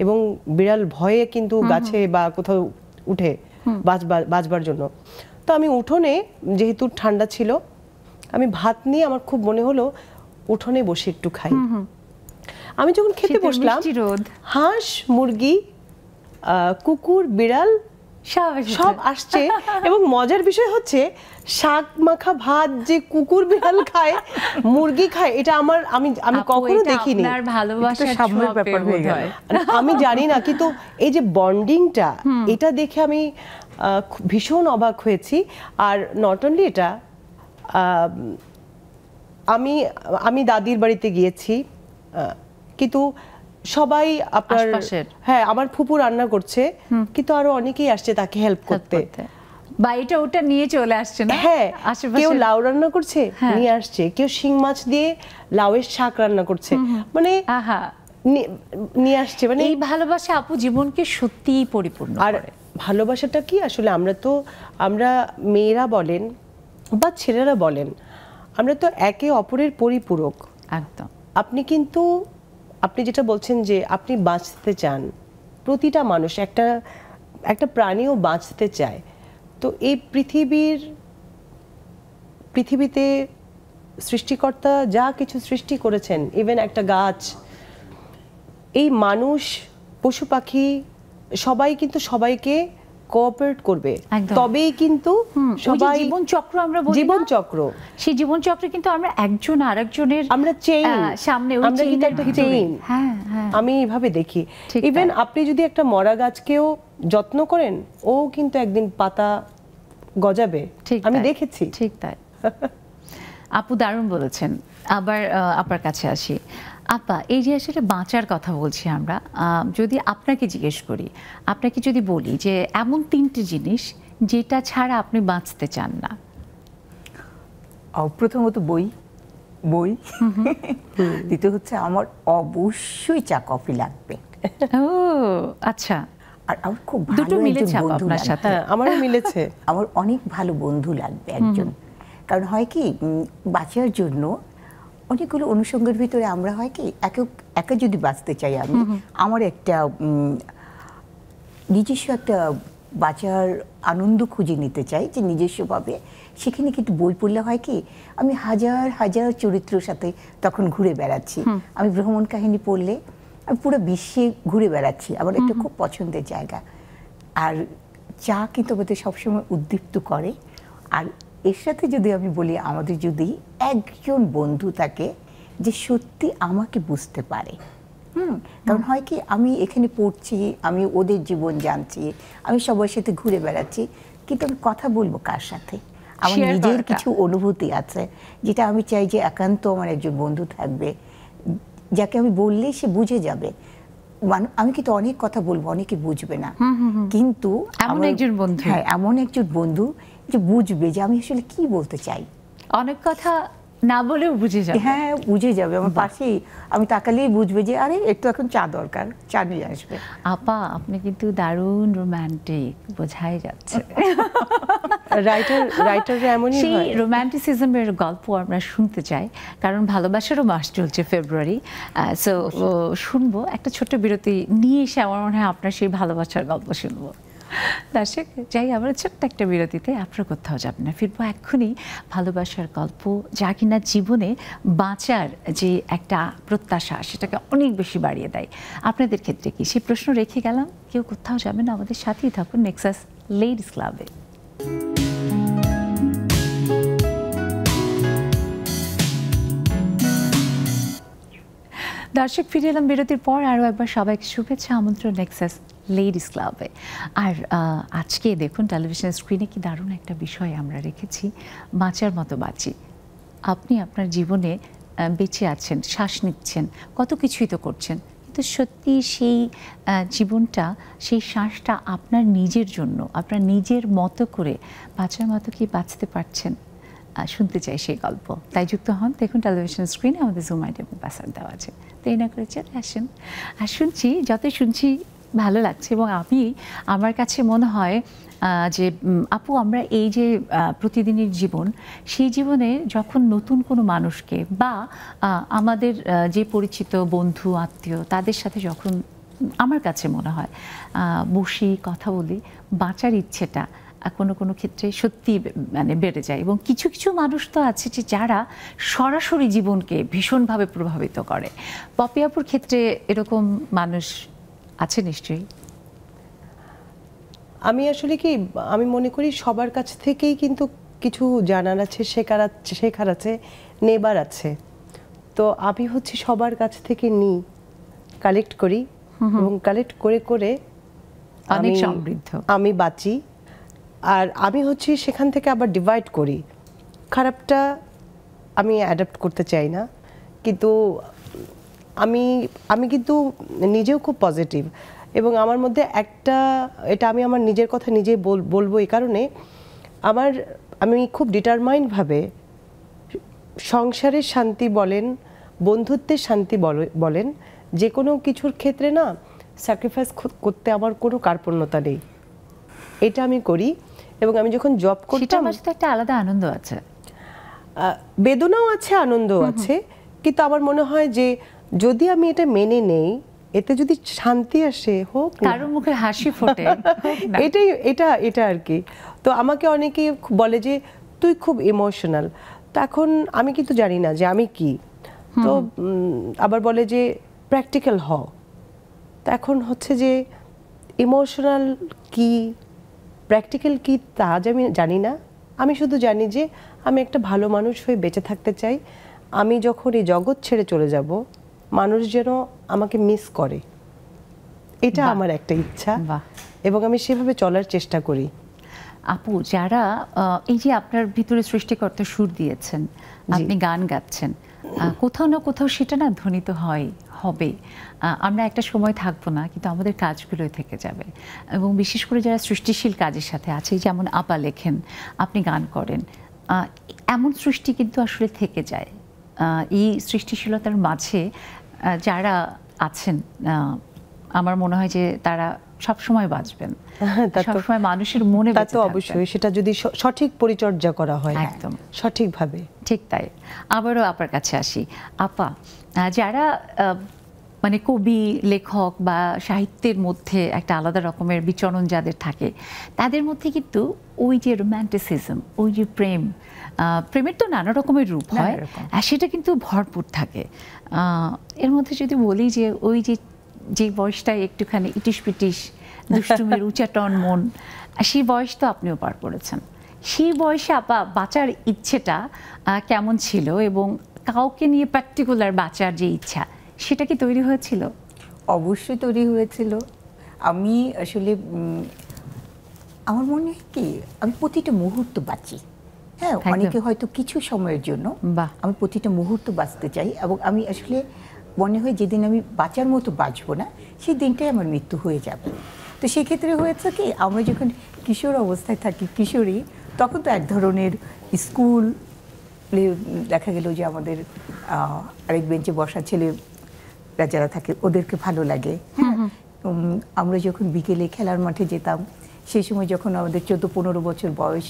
এবং বিড়াল ভয়ে কিন্তু গাছে বা কোথাও উঠে বাঁচবার জন্য। তো আমি উঠোনে, যেহেতু ঠান্ডা ছিল, আমি ভাত নিয়ে আমার খুব মনে হলো উঠোনে বসে একটু খাই। আমি যখন খেতে বসলাম, হাঁস, মুরগি, কুকুর, বিড়াল সব আসছে। এবং মজার বিষয় হচ্ছে শাক মাখা ভাত যে কুকুর বিড়াল খায়, মুরগি খায়, এটা আমি কখনো দেখিনি। ভালোবাসার ব্যাপার হয়ে গেল, আমি জানি না, কিন্তু এই যে বন্ডিংটা, এটা দেখে আমি ভীষণ অবাক হয়েছি। আর নট অনলি এটা, আমি দাদির বাড়িতে গিয়েছি, কিন্তু সবাই আপনার, হ্যাঁ, আমার ফুপু রান্না করছে, কিন্তু আরো অনেকেই আসছে তাকে হেল্প করতে, বা এটা ওটা নিয়ে চলে আসছে না। হ্যাঁ, কেউ লাউ রান্না করছে নিয়ে আসছে, কেউ শিং মাছ দিয়ে লাউয়ের শাক রান্না করছে, মানে নিয়ে আসছে। মানে এই ভালোবাসা আপু জীবনকে সত্যিই পরিপূর্ণ করে। আর ভালোবাসাটা কি আসলে, আমরা মেয়েরা বলেন বা ছেলেরা বলেন, আমরা তো একে অপরের পরিপূরক। একদম। আপনি যেটা বলছেন যে আপনি বাঁচতে চান, প্রতিটা মানুষ, একটা প্রাণীও বাঁচতে চায়। তো এই পৃথিবীতে সৃষ্টিকর্তা যা কিছু সৃষ্টি করেছেন, ইভেন একটা গাছ, এই মানুষ, পশু পাখি, সবাই কিন্তু সবাইকে কোঅপারেট করবে, তবেই কিন্তু সবাই জীবন চক্র আমরা বলি, জীবন চক্র, সেই জীবন চক্রে কিন্তু আমরা একজন আরেকজনের, আমরা চেইন, সামনে আমরা কিন্তু একটা চেইন। আমি এইভাবে দেখি। ইভেন আপনি যদি একটা মরা গাছকেও যত্ন করেন, ও কিন্তু একদিন পাতা গজাবে, আমি দেখেছি। ঠিক তাই। আপু দারুণ বলেছেন। আবার আপনার কাছে আসি। আপা, এই যে আসলে বাঁচার কথা বলছি আমরা, যদি আপনাকে জিজ্ঞেস করি, আপনাকে যদি বলি যে এমন 3টে জিনিস যেটা ছাড়া আপনি বাঁচতে চান না। প্রথমত বই, দ্বিতীয় হচ্ছে আমার অবশ্যই চা কফি লাগবে। ও আচ্ছা। আর আমার খুব ভালো বন্ধু লাগবে। আমারও মিলেছে। আমার অনেক ভালো বন্ধু লাগবে একজন। কারণ হয় কি, বাঁচার জন্য অনেকগুলো অনুষঙ্গের ভিতরে আমরা হয় কি, একা যদি বাঁচতে চাই, আমার একটা নিজস্ব একটা বাঁচার আনন্দ খুঁজে নিতে চাই, যে নিজস্বভাবে। সেখানে কিন্তু বই পড়লে হয় কি, আমি হাজার হাজার চরিত্রের সাথে তখন ঘুরে বেড়াচ্ছি। আমি ভ্রমণ কাহিনী পড়লে আমি পুরো বিশ্বে ঘুরে বেড়াচ্ছি, আমার একটা খুব পছন্দের জায়গা। আর চা কিন্তু আমাদের সবসময় উদ্দীপ্ত করে। আর এর সাথে যদি আমি বলি, আমাদের যদি একজন বন্ধু থাকে যে সত্যি আমাকে বুঝতে পারে, কারণ হয় কি, আমি এখানে পড়ছি, আমি ওদের জীবন জানছি, আমি সবার সাথে ঘুরে বেড়াচ্ছি, কিন্তু আমি কথা বলবো কার সাথে? আমার নিজের কিছু অনুভূতি আছে, যেটা আমি চাই যে একান্ত আমার একজন বন্ধু থাকবে, যাকে আমি বললে সে বুঝে যাবে। আমি কিন্তু অনেক কথা বলবো, অনেকে বুঝবে না, কিন্তু এমন একজন বন্ধু, হ্যাঁ, এমন একজন বন্ধু যে বুঝবে যে আমি আসলে কি বলতে চাই। অনেক কথা না বলেও বুঝে যাবে। হ্যাঁ, বুঝে যাবে, আমার পাশেই, আমি তাকালেই বুঝবে যে আরে একটু এখন চা দরকার, চা নিয়ে আসবে। আপা, আপনি কিন্তু দারুণ রোমান্টিক, বোঝাই যাচ্ছে। রাইটার এমনই হয়। সেই রোমান্টিসিজমের গল্প আমরা শুনতে চাই, কারণ ভালোবাসারও মাস চলছে ফেব্রুয়ারি। সো শুনবো একটা ছোট্ট বিরতি নিয়ে এসে, আমার মনে হয় আপনার সেই ভালোবাসার গল্প শুনবো। দর্শক, যাই আমরা ছোট্ট একটা বিরতিতে, আপনারা কোথাও যাবেন না, ফিরবো এক্ষুনি ভালোবাসার গল্প, যা কিনা জীবনে বাঁচার যে একটা প্রত্যাশা সেটাকে অনেক বেশি বাড়িয়ে দেয়। আপনাদের ক্ষেত্রে কি সেই প্রশ্ন রেখে গেলাম? কেউ কোথাও যাবেন না, আমাদের সাথেই থাকুন নেক্সাস লেডিস ক্লাবে। দর্শক, ফিরে এলাম বিরতির পর। আরও একবার সবাইকে শুভেচ্ছা, আমন্ত্রণ নেক্সাস লেডিস ক্লাবে। আর আজকে দেখুন টেলিভিশন স্ক্রিনে কি দারুণ একটা বিষয় আমরা রেখেছি, বাঁচার মতো বাঁচি। আপনি আপনার জীবনে বেঁচে আছেন, শ্বাস নিচ্ছেন, কত কিছুই তো করছেন, কিন্তু সত্যি সেই জীবনটা, সেই শ্বাসটা আপনার নিজের জন্য, আপনার নিজের মতো করে বাঁচার মতো কি বাঁচতে পারছেন? শুনতে চাই সেই গল্প। তাই যুক্ত হন, দেখুন টেলিভিশন স্ক্রিনে আমাদের জুম আইডি এবং পাসওয়ার্ড দেওয়া আছে। তো এই না করে চলে আসেন। আর শুনছি, যতই শুনছি ভালো লাগছে। এবং আমার কাছে মনে হয় যে আপু, আমরা এই যে প্রতিদিনের জীবন, সেই জীবনে যখন নতুন কোনো মানুষকে বা আমাদের যে পরিচিত বন্ধু আত্মীয় তাদের সাথে যখন আমার কাছে মনে হয় বসি, কথা বলি, বাঁচার ইচ্ছেটা কোনো কোনো ক্ষেত্রে সত্যি মানে বেড়ে যায়। এবং কিছু কিছু মানুষ তো আছে যে যারা সরাসরি জীবনকে ভীষণভাবে প্রভাবিত করে। পপি আপুর ক্ষেত্রে এরকম মানুষ আছে নিশ্চয়ই? আমি আসলে কি, আমি মনে করি সবার কাছ থেকেই কিন্তু কিছু জানার আছে, শেখার আছে, নেবার আছে। তো আমি হচ্ছে সবার কাছ থেকে নিই, কালেক্ট করি, এবং কালেক্ট করে করে অনেক সমৃদ্ধ আমি বাঁচি। আর আমি হচ্ছে সেখান থেকে আবার ডিভাইড করি। খারাপটা আমি অ্যাডাপ্ট করতে চাই না, কিন্তু আমি কিন্তু নিজেও খুব পজিটিভ। এবং আমার মধ্যে এটা আমি আমার নিজের কথা নিজেই বলবো এই কারণে, আমি খুব ডিটারমাইন্ডভাবে সংসারের শান্তি বলেন, বন্ধুত্বের শান্তি বলেন, যে কোনো কিছুর ক্ষেত্রে না স্যাক্রিফাইস করতে আমার কোনো কার্পণ্যতা নেই। এটা আমি করি। এবং আমি যখন জব করতাম, একটা আলাদা আনন্দ আছে, বেদনাও আছে, আনন্দও আছে। কিন্তু আমার মনে হয় যে যদি আমি এটা মেনে নেই, এতে যদি শান্তি আসে, হোক কারো মুখে হাসি ফোটে, এটা আর কি। তো আমাকে অনেকে বলে যে তুই খুব ইমোশনাল। তো এখন আমি কিন্তু জানি না যে আমি কি। তো আবার বলে যে প্র্যাকটিক্যাল হও। তো এখন হচ্ছে যে ইমোশনাল কি, প্র্যাকটিক্যাল কি, তা আমি জানি না। আমি শুধু জানি যে আমি একটা ভালো মানুষ হয়ে বেঁচে থাকতে চাই। আমি যখন এই জগৎ ছেড়ে চলে যাব, মানুষ যেন আমাকে মিস করে, এটা আমার একটা ইচ্ছা, এবং আমি সেভাবে চলার চেষ্টা করি। আপু, যারা এই যে আপনার ভিতরে সৃষ্টিকর্তা সুর দিয়েছেন, আপনি গান গাচ্ছেন, কোথাও না কোথাও সেটা না ধ্বনিত হবে। আমরা একটা সময় থাকবো না, কিন্তু আমাদের কাজগুলোই থেকে যাবে। এবং বিশেষ করে যারা সৃষ্টিশীল কাজের সাথে আছে, যেমন আপা লেখেন, আপনি গান করেন, এমন সৃষ্টি কিন্তু আসলে থেকে যায়। এই সৃষ্টিশীলতার মাঝে যারা আছেন, আমার মনে হয় যে তারা সবসময় বাঁচবেন, সবসময় মানুষের মনে বেঁচে থাকবেন। অবশ্যই, সেটা যদি সঠিক পরিচর্যা করা হয়, একদম সঠিকভাবে। ঠিক তাই। আবারও আপনার কাছে আসি। আপা, যারা মানে কবি, লেখক বা সাহিত্যের মধ্যে একটা আলাদা রকমের বিচরণ যাদের থাকে, তাদের মধ্যে কিন্তু ওই যে রোম্যান্টিসিজম, ওই যে প্রেমের তো নানা রকমের রূপ হয়, সেটা কিন্তু ভরপুর থাকে। এর মধ্যে যদি বলি যে ওই যে বয়সটা একটুখানি ইটিস পিটিস, দুষ্টুমির উচাটন মন, সেই বয়স তো আপনিও পার করেছেন। সেই বয়সে আপা বাঁচার ইচ্ছেটা কেমন ছিল, এবং কাউকে নিয়ে পার্টিকুলার বাঁচার যে ইচ্ছা, সেটা কি তৈরি হয়েছিল? অবশ্যই তৈরি হয়েছিল। আমি আসলে আমার মনে হয় কি, আমি প্রতিটা মুহূর্ত বাঁচি। হ্যাঁ, অনেকে হয়তো কিছু সময়ের জন্য, আমি প্রতিটা মুহূর্ত বাঁচতে চাই। এবং আমি আসলে মনে হয় যেদিন আমি বাঁচার মতো বাঁচবো না, সেই দিনটাই আমার মৃত্যু হয়ে যাবে। তো সেক্ষেত্রে হয়েছে কি, আমরা যখন কিশোর অবস্থায় থাকি, কিশোরী, তখন তো এক ধরনের স্কুল দেখা গেল যে আমাদের আরেক বেঞ্চে বসা ছেলেরা যারা থাকে ওদেরকে ভালো লাগে। আমরা যখন বিকেলে খেলার মাঠে যেতাম, সেই সময় যখন আমাদের 14-15 বছর বয়স,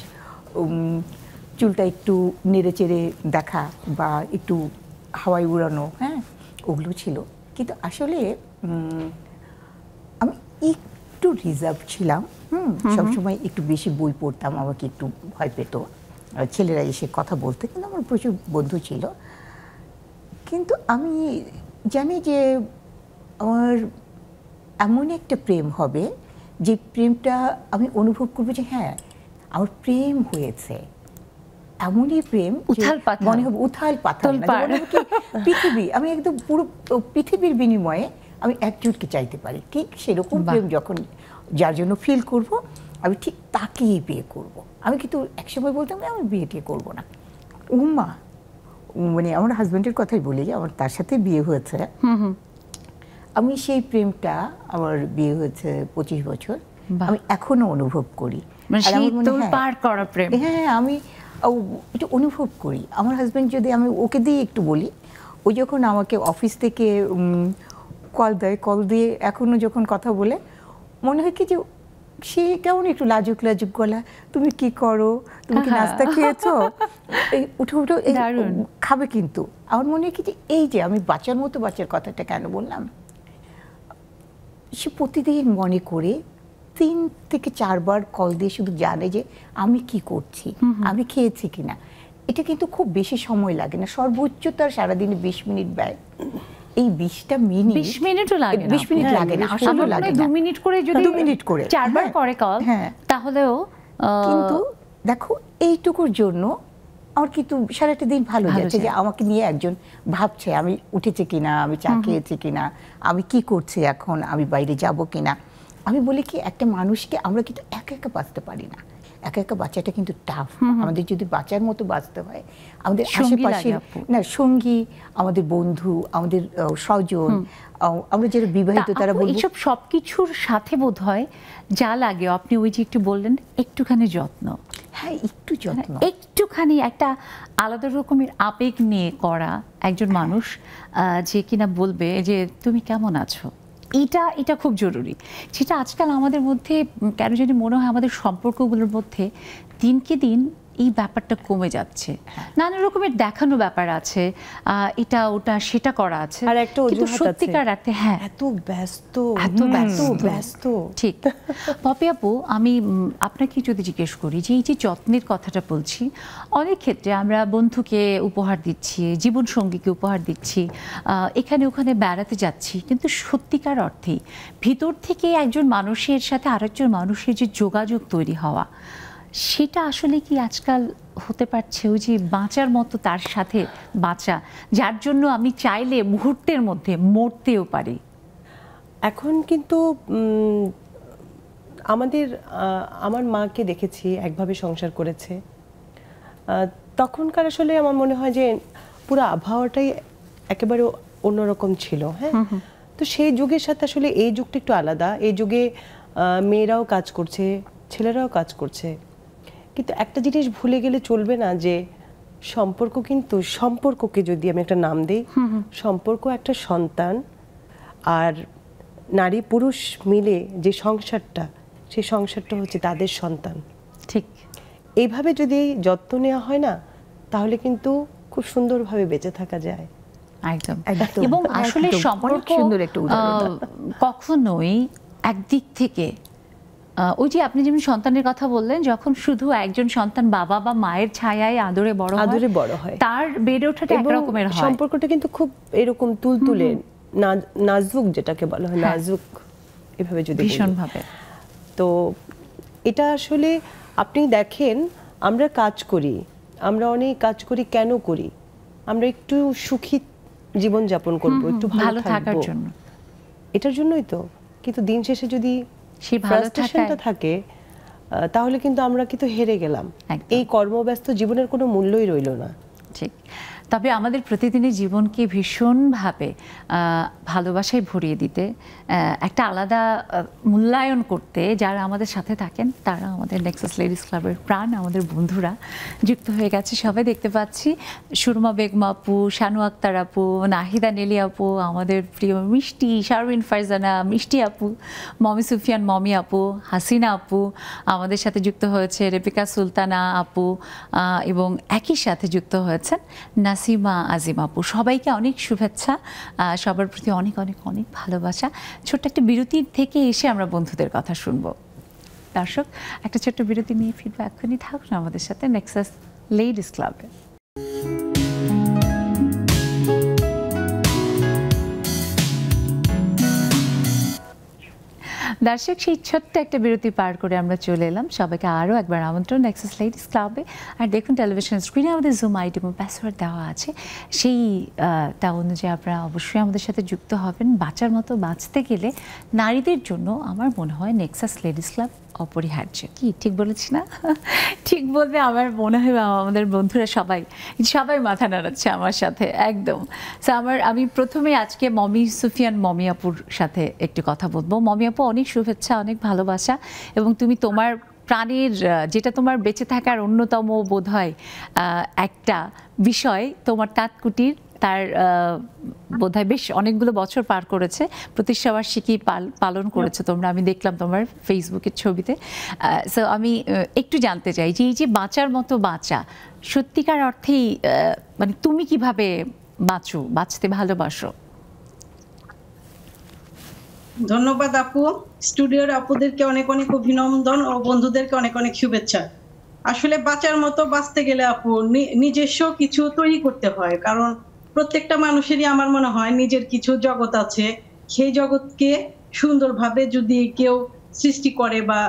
চুলটা একটু নেড়ে চেড়ে দেখা বা একটু হাওয়ায় উড়ানো, হ্যাঁ, ওগুলো ছিল। কিন্তু আসলে আমি একটু রিজার্ভ ছিলাম, সবসময় একটু বেশি বই পড়তাম, আমাকে একটু ভয় পেত ছেলেরা এসে কথা বলতে, কিন্তু আমার প্রচুর বন্ধু ছিল। কিন্তু আমি জানি যে আমার এমন একটা প্রেম হবে যে প্রেমটা আমি অনুভব করবো যে হ্যাঁ আমার প্রেম হয়েছে, এমনই প্রেম মনে হবে উথাল পাথাল পৃথিবী, আমি একদম পুরো পৃথিবীর বিনিময়ে আমি একজনকে চাইতে পারি, ঠিক সেরকম প্রেম যখন যার জন্য ফিল করব আমি ঠিক তাকেই বিয়ে করব। আমি কিন্তু একসময় বলতাম আমি বিয়ে টিয়ে করবো না। উম্মা মানে আমার হাজব্যান্ডের কথাই বলি যে আমার তার সাথে বিয়ে হয়েছে, আমি সেই প্রেমটা, আমার বিয়ে হয়েছে 25 বছর, আমি এখনো অনুভব করি। হ্যাঁ আমি এটা অনুভব করি। আমার হাজব্যান্ড যদি, আমি ওকে দিয়ে একটু বলি, ও যখন আমাকে অফিস থেকে কল দিয়ে এখনো যখন কথা বলে মনে হয় কি যে সে কেমন একটু লাজুক লাজুক গলা, তুমি কি করো, তুমি কি নাস্তা খেয়েছো, উঠে উঠে খাবে। কিন্তু আমার মনে হয় কি যে এই যে আমি বাচ্চার মতো, বাচ্চার কথাটা কেন বললাম, সে প্রতিদিন মনে করে 3 থেকে 4 বার কল দিয়ে শুধু জানে যে আমি কি করছি, আমি খেয়েছি কিনা। এটা কিন্তু খুব বেশি সময় লাগে না, সর্বোচ্চ তার সারাদিনে 20 মিনিট ব্যয়। এই 20টা মিনিট, 20 মিনিটও লাগে না, 20 মিনিট লাগে না, আসলে লাগে না। 2 মিনিট করে যদি 2 মিনিট করে 4 বার করে কল, তাহলেও কিন্তু দেখো এইটুকুর জন্য আমার কিন্তু সারাটা দিন ভালো যাচ্ছে, যে আমাকে নিয়ে একজন ভাবছে আমি উঠেছি কিনা, আমি চা খেয়েছি কিনা, আমি কি করছি এখন, আমি বাইরে যাব কিনা। আমি বলি কি একটা মানুষকে আমরা কিন্তু একা একা বাঁচতে পারি না, একা একা বাচ্চাটা কিন্তু টাফ। আমাদের যদি বাচ্চার মতো বাঁচতে হয়, আমাদের আশেপাশে না সঙ্গী, আমাদের বন্ধু, আমাদের স্বজন, আমরা যারা বিবাহিত তারা বলবো এইসব সবকিছুর সাথে বোধ হয় যা লাগে, আপনি ওই যে একটু বললেন একটুখানি যত্ন। হ্যাঁ একটু যত্ন, একটুখানি একটা আলাদা রকমের আবেগ নিয়ে করা একজন মানুষ যে কিনা বলবে যে তুমি কেমন আছো, এটা খুব জরুরি। সেটা আজকাল আমাদের মধ্যে কেন জানি মনে হয় আমাদের সম্পর্কগুলোর মধ্যে দিনকে দিন এই ব্যাপারটা কমে যাচ্ছে। নানা রকমের দেখানো ব্যাপার আছে, এটা ওটা সেটা করা আছে, আর একটা অজুহাত আছে সত্যিকার হ্যাঁ এত ব্যস্ত ঠিক। পপি আপু, আমি আপনাকে যদি জিজ্ঞেস করি যে এই যে যত্নের কথাটা বলছি, অনেক ক্ষেত্রে আমরা বন্ধুকে উপহার দিচ্ছি, জীবন সঙ্গীকে উপহার দিচ্ছি, এখানে ওখানে বেড়াতে যাচ্ছি, কিন্তু সত্যিকার অর্থেই ভিতর থেকে একজন মানুষের সাথে আরেকজন মানুষের যে যোগাযোগ তৈরি হওয়া, সেটা আসলে কি আজকাল হতে পারছে? ওই যে বাঁচার মতো তার সাথে বাঁচা, যার জন্য আমি চাইলে মুহূর্তের মধ্যে মরতেও পারি। এখন কিন্তু আমার মাকে দেখেছি একভাবে সংসার করেছে, তখনকার আসলে আমার মনে হয় যে পুরো আবহাওয়াটাই একেবারে অন্যরকম ছিল। হ্যাঁ, তো সেই যুগের সাথে আসলে এই যুগটা একটু আলাদা। এই যুগে মেয়েরাও কাজ করছে, ছেলেরাও কাজ করছে, কিন্তু একটা জিনিস ভুলে গেলে চলবে না যে সম্পর্ককে যদি আমি একটা নাম দিই, সম্পর্ক একটা সন্তান আর নারী পুরুষ মিলে যে সংসারটা, সেই সংসারটা হচ্ছে তাদের সন্তান। ঠিক এইভাবে যদি যত্ন নেওয়া হয় না, তাহলে কিন্তু খুব সুন্দরভাবে বেঁচে থাকা যায়। একদম। এবং আসলে সম্পর্ক কখনোই একদিক থেকে, ওই যে আপনি যেমন সন্তানের কথা বললেন, যখন শুধু একজন সন্তান বাবা বা মায়ের ছায়ায় আদরে বড় হয়, তার বেড়ে ওঠাটা একরকমের হয়। সম্পর্কটা কিন্তু খুব এরকম তুলতুলে নাজুক, যেটাকে বলা হয় নাজুক, এভাবে যদি ভীষণভাবে। তো এটা আসলে আপনি দেখেন, আমরা কাজ করি, আমরা অনেক কাজ করি, কেন করি? আমরা একটু সুখী জীবন যাপন করব, একটু ভালো থাকার জন্য, এটার জন্যই তো। কিন্তু দিন শেষে যদি সেই ফ্রাস্ট্রেশনটা থাকে, তাহলে কিন্তু আমরা কিন্তু হেরে গেলাম, এই কর্মব্যস্ত জীবনের কোনো মূল্যই রইল না। ঠিক। তবে আমাদের প্রতিদিনের জীবনকে ভীষণভাবে ভালোবাসায় ভরিয়ে দিতে, একটা আলাদা মূল্যায়ন করতে যারা আমাদের সাথে থাকেন, তারা আমাদের নেক্সাস লেডিস ক্লাবের প্রাণ, আমাদের বন্ধুরা যুক্ত হয়ে গেছে। সবাই দেখতে পাচ্ছি, সুরমা বেগম আপু, শানু আক্তার আপু, নাহিদা নেলি আপু, আমাদের প্রিয় মিষ্টি শারমিন ফারজানা মিষ্টি আপু, মমি সুফিয়ান মমি আপু, হাসিনা আপু আমাদের সাথে যুক্ত হয়েছে, রেপিকা সুলতানা আপু, এবং একই সাথে যুক্ত হয়েছেন তাসিমা আজিম আপু, সবাইকে অনেক শুভেচ্ছা, সবার প্রতি অনেক অনেক অনেক ভালোবাসা। ছোট্ট একটা বিরতির থেকে এসে আমরা বন্ধুদের কথা শুনবো। দর্শক, একটা ছোট্ট বিরতি নিয়ে ফিরবো, এখনই থাকুন আমাদের সাথে নেক্সাস লেডিস ক্লাবে। দর্শক, সেই ছোট্ট একটা বিরতি পার করে আমরা চলে এলাম। সবাইকে আরও একবার আমন্ত্রণ নেক্সাস লেডিস ক্লাবে। আর দেখুন, টেলিভিশন স্ক্রিনে আমাদের জুম আইডি এবং পাসওয়ার্ড দেওয়া আছে, সেইটা অনুযায়ী আপনারা অবশ্যই আমাদের সাথে যুক্ত হবেন। বাঁচার মতো বাঁচতে গেলে নারীদের জন্য আমার মনে হয় নেক্সাস লেডিস ক্লাব অপরিহার্য। কি ঠিক বলেছি না? ঠিক বলবে আমার মনে হয়, আমাদের বন্ধুরা সবাই সবাই মাথা নাড়াচ্ছে আমার সাথে একদম। আমি প্রথমে আজকে মমি সুফিয়ান মমি আপুর সাথে একটু কথা বলবো। মমি আপু, অনেক শুভেচ্ছা, অনেক ভালোবাসা, এবং তুমি তোমার প্রাণের, যেটা তোমার বেঁচে থাকার অন্যতম বোধহয় একটা বিষয়, তোমার তাঁত কুটির, তার বোধহয় বেশ অনেকগুলো বছর পার করেছে, প্রতিষ্ঠাবার্ষিকী পালন করেছে তোমরা, আমি দেখলাম তোমার ফেসবুকের ছবিতে। সো আমি একটু জানতে চাই যে এই যে বাঁচার মতো বাঁচা, সত্যিকার অর্থেই মানে তুমি কিভাবে বাঁচতে ভালোবাসো? ধন্যবাদ আপু, স্টুডিওর আপুদেরকে অনেক অনেক অভিনন্দন ও বন্ধুদেরকে অনেক অনেক শুভেচ্ছা। আসলে বাঁচার মতো বাঁচতে গেলে আপু নিজস্ব কিছু তৈরি করতে হয়, কারণ প্রত্যেকটা মানুষেরই আমার মনে হয় নিজের কিছু জগৎ আছে। সেই জগৎকে সুন্দরভাবে যদি কেউ সৃষ্টি করে বা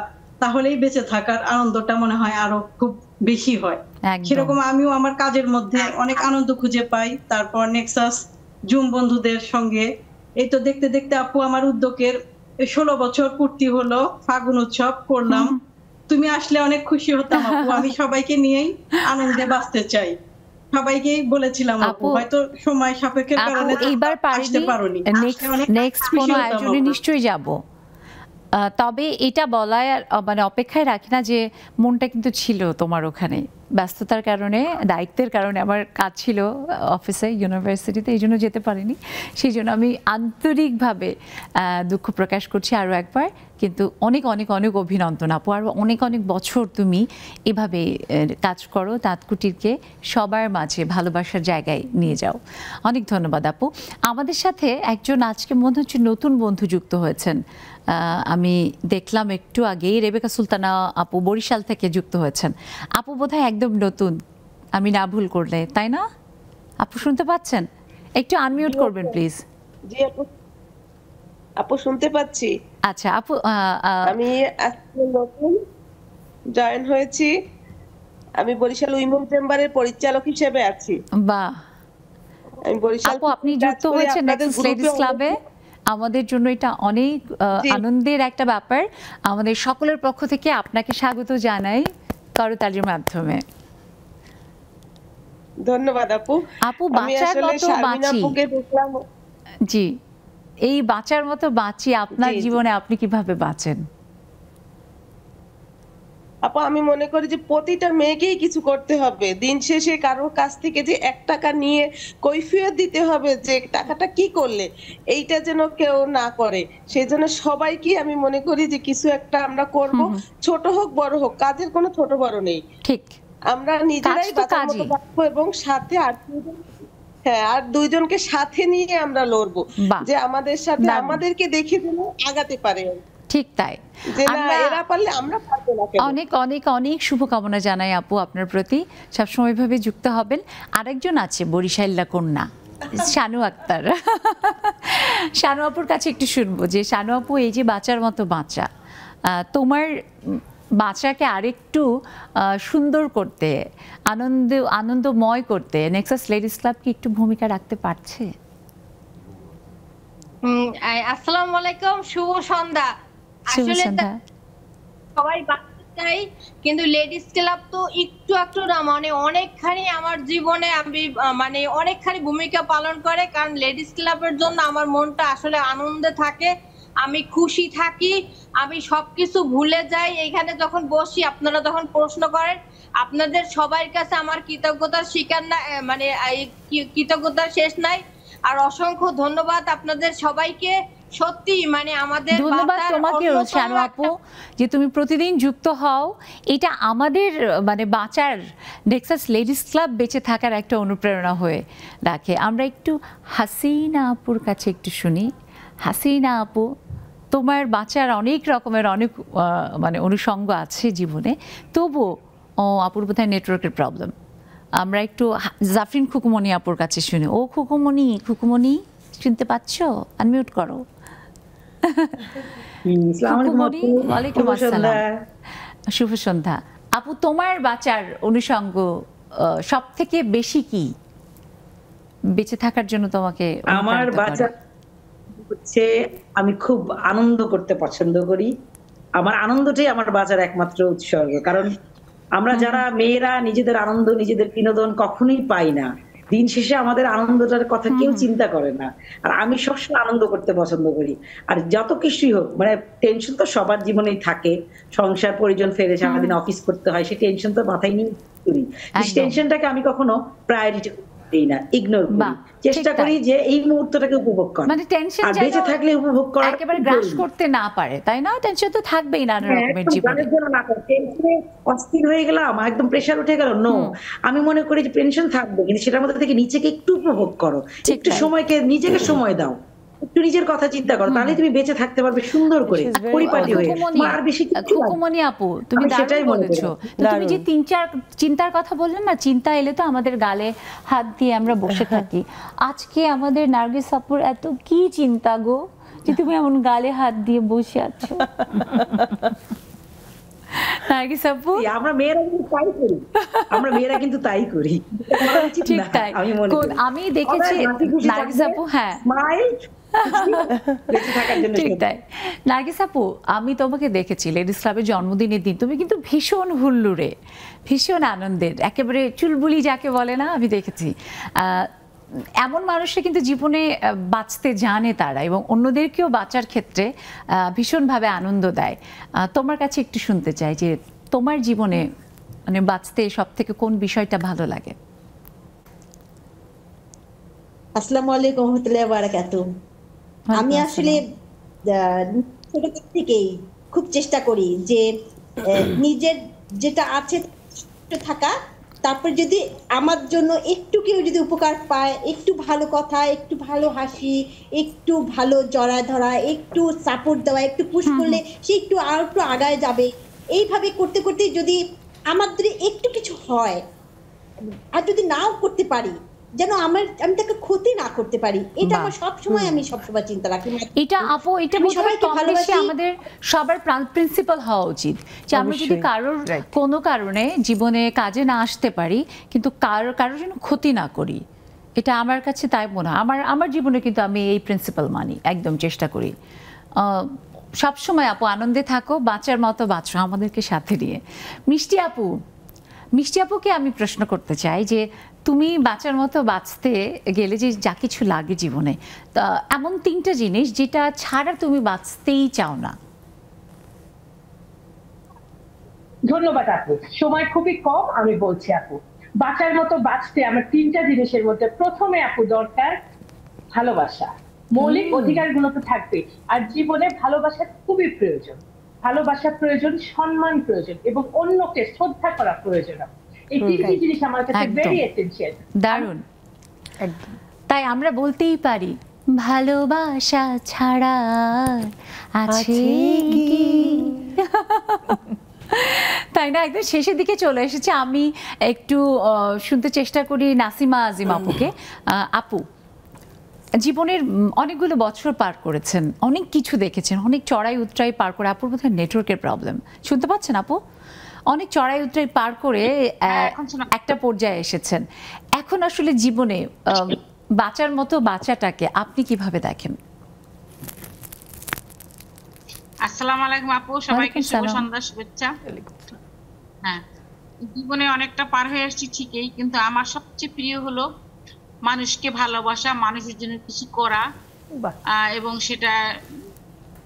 তাহলেই বেঁচে থাকার আনন্দটা মনে হয় আরো খুব বেশি হয়। সেরকম আমিও আমার কাজের মধ্যে অনেক আনন্দ খুঁজে পাই। তারপর নেক্সাস জুম বন্ধুদের সঙ্গে এই তো দেখতে দেখতে আপু আমার উদ্যোগের 16 বছর পূর্তি হলো। ফাগুন উৎসব করলাম, তুমি আসলে অনেক খুশি হতাম আপু। আমি সবাইকে নিয়েই আনন্দে বাঁচতে চাই, সবাইকেই বলেছিলাম আপু, হয়তো সময় সাপেক্ষের কারণে এইবার আসতে পারোনি। নেক্সট কোনো আয়োজনে নিশ্চয়ই যাব, তবে এটা বলার মানে অপেক্ষায় রাখি না যে মনটা কিন্তু ছিল তোমার ওখানে, ব্যস্ততার কারণে, দায়িত্বের কারণে আমার কাজ ছিল অফিসে, ইউনিভার্সিটিতে, এই জন্য যেতে পারিনি। সেই জন্য আমি আন্তরিকভাবে দুঃখ প্রকাশ করছি আরও একবার। কিন্তু অনেক অনেক অনেক অভিনন্দন আপু, আর অনেক অনেক বছর তুমি এভাবে কাজ করো, তাঁতকুটিরকে সবার মাঝে ভালোবাসার জায়গায় নিয়ে যাও। অনেক ধন্যবাদ আপু। আমাদের সাথে একজন আজকে মনে হচ্ছে নতুন বন্ধু যুক্ত হয়েছেন, আমি দেখলাম একটু আগেই, রেবেকা সুলতানা আপু বরিশাল থেকে যুক্ত হয়েছেন। আপু বোধহয় একদম নতুন, আমি না ভুল করলে, তাই না আপু? শুনতে পাচ্ছেন? একটু আনমিউট করবেন প্লিজ। জি আপু, আপু শুনতে পাচ্ছি। আচ্ছা আপু, আমি আজকে নতুন জয়েন হয়েছি, আমি বরিশাল উইমেন চেম্বারের পরিচালক হিসেবে আছি। বাহ, আমি বরিশাল আপু আপনি যুক্ত হয়েছেন নেক্সাস লেডিস ক্লাবে, আমাদের জন্য এটা অনেক আনন্দের একটা ব্যাপার। আমাদের সকলের পক্ষ থেকে আপনাকে স্বাগত জানাই করতালির মাধ্যমে। ধন্যবাদ আপু। আপু, বাঁচার মতো বাঁচি, জি, এই বাঁচার মতো বাঁচি আপনার জীবনে আপনি কিভাবে বাঁচেন? আপু আমি মনে করি যে প্রতিটা মেয়েকেই কিছু করতে হবে। দিন শেষে কারোর কাছ থেকে যে 1 টাকা নিয়ে কৈফিয়ত দিতে হবে যে টাকাটা কি করলে, এইটা যেন কেউ না করে। সেই জন্য সবাইকে আমি মনে করি যে কিছু একটা আমরা করব, ছোট হোক বড় হোক, কাজের কোনো ছোট বড় নেই। ঠিক, আমরা নিজেরাই বাঁচার মতো বাঁচবো এবং সাথে আর দুইজনকে সাথে নিয়ে আমরা লড়বো, যে আমাদের সাথে আমাদেরকে দেখে যেন আগাতে পারে। ঠিক তাই, এরা পারলে আমরা পারবো না। অনেক অনেক অনেক শুভকামনা জানাই আপু আপনার প্রতি, সবসময় ভাবে যুক্ত হবেন। আরেকজন আছে বরিশাল্লা কন্যা, শানু আক্তার। শানু আপুর কাছে একটু শুনবো যে শানু আপু, এই যে বাঁচার মতো বাঁচা, তোমার বাঁচাকে আরেকটু সুন্দর করতে, আনন্দময় করতে নেক্সাস লেডিস ক্লাব কি একটু ভূমিকা রাখতে পারছে? আসসালামু আলাইকুম, শুভ সন্ধ্যা। আসলে সবাই বাঁচতে চাই, কিন্তু লেডিস ক্লাব তো একটু না, মানে অনেকখানি আমার জীবনে আমি মানে অনেকখানি ভূমিকা পালন করে। কারণ লেডিস ক্লাবের জন্য আমার মনটা আসলে আনন্দে থাকে, আমি খুশি থাকি, আমি সবকিছু ভুলে যাই এখানে যখন বসি। আপনারা যখন প্রশ্ন করেন, আপনাদের সবার কাছে আমার কৃতজ্ঞতার স্বীকার না, মানে কৃতজ্ঞতার শেষ নাই। আর অসংখ্য ধন্যবাদ আপনাদের সবাইকে, সত্যি মানে আমাদের ধন্যবাদ বাচ্চার তোমাকেও অন্যতম শানু আপু যে তুমি প্রতিদিন যুক্ত হও। এটা আমাদের মানে বাঁচার নেক্সাস লেডিস ক্লাব বেঁচে থাকার একটা অনুপ্রেরণা হয়ে রাখে। আমরা একটু হাসিনা আপুর কাছে একটু শুনি। হাসিনা আপু, তোমার বাঁচার অনেক রকমের অনেক মানে অনুষঙ্গ আছে জীবনে, তবুও আপুর বোধহয় নেটওয়ার্কের প্রবলেম। আমরা একটু জাফরিন খুকুমনি আপুর কাছে শুনি। ও খুকুমনি, খুকুমনি শুনতে পাচ্ছ? আনমিউট করো। খুকুমনি, ওয়ালাইকুম আসসালাম, শুভ সন্ধ্যা। আপু, তোমার বাঁচার অনুষঙ্গ সব থেকে বেশি কি বেঁচে থাকার জন্য তোমাকে? আমার বাঁচা হচ্ছে আমি খুব আনন্দ করতে পছন্দ করি। আমার আনন্দটাই আমার বাঁচার একমাত্র উৎসর্গ। কারণ আমরা যারা মেয়েরা নিজেদের আনন্দ, নিজেদের বিনোদন কখনোই পাই না। দিন শেষে আমাদের আনন্দটার কথা কেউ চিন্তা করে না। আর আমি সবসময় আনন্দ করতে পছন্দ করি। আর যত কিছুই হোক, মানে টেনশন তো সবার জীবনেই থাকে, সংসার পরিজন ফেলে সারাদিন অফিস করতে হয়, সেই টেনশন তো মাথায় নিয়ে করি। টেনশনটাকে আমি কখনো প্রায়োরিটি দিই না, ইগনোর করি। চেষ্টা করি যে এই মুহূর্তটাকে উপভোগ করা, মানে টেনশন আর বেঁচে থাকলে উপভোগ করা একেবারে গ্রাস করতে না পারে, তাই না? টেনশন তো থাকবেই নানা রকমের জীবনে। টেনশনে অস্থির হয়ে গেলাম, একদম প্রেসার উঠে গেল, নো। আমি মনে করি যে টেনশন থাকবে, কিন্তু সেটার মধ্যে থেকে নিজেকে একটু উপভোগ করো, একটু সময়কে নিজেকে সময় দাও, একটু নিজের কথা চিন্তা করো, তাহলে তুমি বেঁচে থাকতে পারবে সুন্দর করে, পরিপাটি হয়ে। আর বেশি খুকুমনি আপু, তুমি দারুণ বলেছো। তুমি যে তিন চার চিন্তার কথা বললেন না, চিন্তা এলে তো আমাদের গালে হাত দিয়ে আমরা বসে থাকি। আজকে আমাদের নার্গিস আপুর এত কি চিন্তা গো, যে তুমি এমন গালে হাত দিয়ে বসে আছো। নার্গিস আপু, আমরা মেয়েরা কিন্তু তাই করি, আমরা মেয়েরা কিন্তু তাই করি, ঠিক তাই। আমি দেখেছি নার্গিস আপু, হ্যাঁ ঠিক তাই। নার্গিস আপু, আমি তোমাকে দেখেছি লেডিস ক্লাবের জন্মদিনের দিন, তুমি কিন্তু ভীষণ হুল্লুরে, ভীষণ আনন্দের, একেবারে চুলবুলি যাকে বলে না, আমি দেখেছি। এমন মানুষরা কিন্তু জীবনে বাঁচতে জানে তারা, এবং অন্যদেরকেও বাঁচার ক্ষেত্রে ভীষণভাবে আনন্দ দেয়। তোমার কাছে একটু শুনতে চাই যে তোমার জীবনে মানে বাঁচতে সব থেকে কোন বিষয়টা ভালো লাগে? আসসালামু আলাইকুম ওয়া রাহমাতুল্লাহি ওয়া বারাকাতুহু। আমি আসলে ছোট থেকেই খুব চেষ্টা করি যে নিজের যেটা আছে থাকা, তারপর যদি আমার জন্য একটু কেউ যদি উপকার পায়, একটু ভালো কথা, একটু ভালো হাসি, একটু ভালো জড়ায় ধরা, একটু সাপোর্ট দেওয়া, একটু পুশ করলে সে একটু আর একটু আগায় যাবে। এইভাবে করতে করতে যদি আমাদের একটু কিছু হয়, আর যদি নাও করতে পারি, যেন আমি তাকে ক্ষতি না করতে পারি, এটা আমার সবসময় চিন্তা রাখি। এটা আপু, এটা সবাইকে ভালোবাসি, আমাদের সবার প্রিন্সিপাল হওয়া উচিত যে আমরা যদি কারোর কোনো কারণে জীবনে কাজে না আসতে পারি, কিন্তু কারোর যেন ক্ষতি না করি। এটা আমার কাছে তাই মনে হয়। আমার জীবনে কিন্তু আমি এই প্রিন্সিপাল মানি, একদম চেষ্টা করি। সবসময় আপু আনন্দে থাকো, বাঁচার মতো বাঁচো আমাদেরকে সাথে নিয়ে। মিষ্টি আপুকে আমি প্রশ্ন করতে চাই যে তুমি বাঁচার মতো বাঁচতে গেলে যে যা কিছু লাগে জীবনে, তা এমন তিনটা জিনিস যেটা ছাড়া তুমি বাঁচতেই চাও না। ধন্যবাদ আপু, সময় খুবই কম, আমি বলছি আপু বাঁচার মতো বাঁচতে আমার তিনটা জিনিসের মধ্যে প্রথমে আপু দরকার ভালোবাসা। মৌলিক অধিকারগুলো তো থাকবে, আর জীবনে ভালোবাসা খুবই প্রয়োজন। ভালোবাসা প্রয়োজন, সম্মান প্রয়োজন, এবং অন্যকে শ্রদ্ধা করা প্রয়োজন। এই তিনটি জিনিস আমার কাছে ভেরি এসেনশিয়াল। দারুণ। তাই আমরা বলতেই পারি ভালোবাসা ছাড়া আছে কি, তাই না? একদম শেষের দিকে চলে এসেছে। আমি একটু শুনতে চেষ্টা করি নাসিমা আজিম আপুকে। আপু, জীবনের অনেকগুলো বছর পার করেছেন, অনেক কিছু দেখেছেন, অনেক চড়াই উতরাই পার করে। আপুর বোধহয় নেটওয়ার্কের প্রবলেম, শুনতে পাচ্ছেন আপু? অনেক চড়াই উতরাই পার করে একটা পর্যায়ে এসেছেন। এখন আসলে জীবনে বাঁচার মতো বাঁচাটাকে আপনি কিভাবে দেখেন? আসসালামু আলাইকুম আপু, সবাইকে শুভ সন্ধ্যা, শুভেচ্ছা। হ্যাঁ, জীবনে অনেকটা পার হয়ে আসছি ঠিকই, কিন্তু আমার সবচেয়ে প্রিয় হলো মানুষকে ভালোবাসা, মানুষের জন্য কিছু করা, এবং সেটা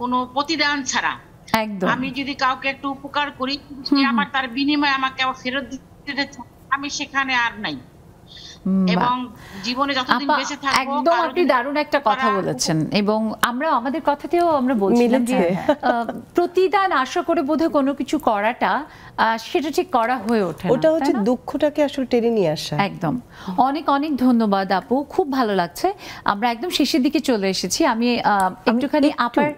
কোনো প্রতিদান ছাড়া। আমি যদি কাউকে একটু উপকার করি, আমার তার বিনিময়ে আমাকে আবার ফেরত দিতে, আমি সেখানে আর নাই। এবং জীবনে যতদিন আপা, বেঁচে থাকবো একদম আপনি দারুণ একটা কথা বলেছেন এবং আমরা আমাদের কথাতেও আমরা বলছিলাম যে প্রতিদান আশা করে বোধহয় কোনো কিছু করাটা সেটা ঠিক করা হয়ে ওঠে না, ওটা হচ্ছে তাই না? দুঃখটাকে আসলে টেনে নিয়ে আসা। একদম। অনেক অনেক ধন্যবাদ আপু, খুব ভালো লাগছে। আমরা একদম শেষের দিকে চলে এসেছি। আমি একটুখানি আপার,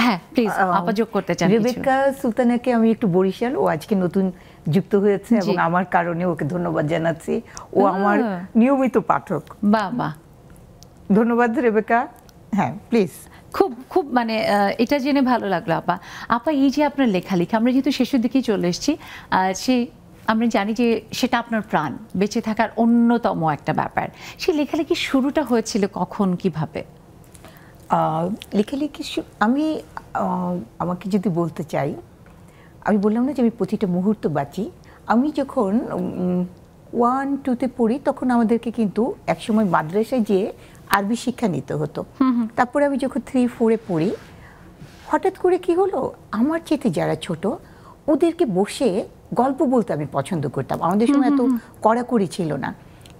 হ্যাঁ প্লিজ আপা যোগ করতে চান কিছু? রেবেকা সুলতানাকে আমি একটু বরিশাল, ও আজকে নতুন যুক্ত হয়েছে এবং আমার কারণে ওকে ধন্যবাদ জানাচ্ছি। ও আমার নিয়মিত পাঠক। বাহ বাহ, ধন্যবাদ রেবেকা। হ্যাঁ প্লিজ। খুব খুব মানে এটা জেনে ভালো লাগলো আপা। আপা এই যে আপনার লেখালেখি, আমরা যেহেতু শেষের দিকেই চলে এসেছি, সেই আমরা জানি যে সেটা আপনার প্রাণ, বেঁচে থাকার অন্যতম একটা ব্যাপার। সেই লেখালেখি শুরুটা হয়েছিল কখন, কিভাবে? লেখালেখি আমি আমাকে যদি বলতে চাই, আমি বললাম না যে আমি প্রতিটা মুহূর্ত বাঁচি। আমি যখন 1-2-তে পড়ি তখন আমাদেরকে কিন্তু একসময় মাদ্রাসায় যেয়ে আরবি শিক্ষা নিতে হতো। তারপরে আমি যখন 3-4-এ পড়ি, হঠাৎ করে কি হলো, আমার চেয়ে যারা ছোট ওদেরকে বসে গল্প বলতে আমি পছন্দ করতাম। আমাদের সময় এত কড়াকড়ি ছিল না,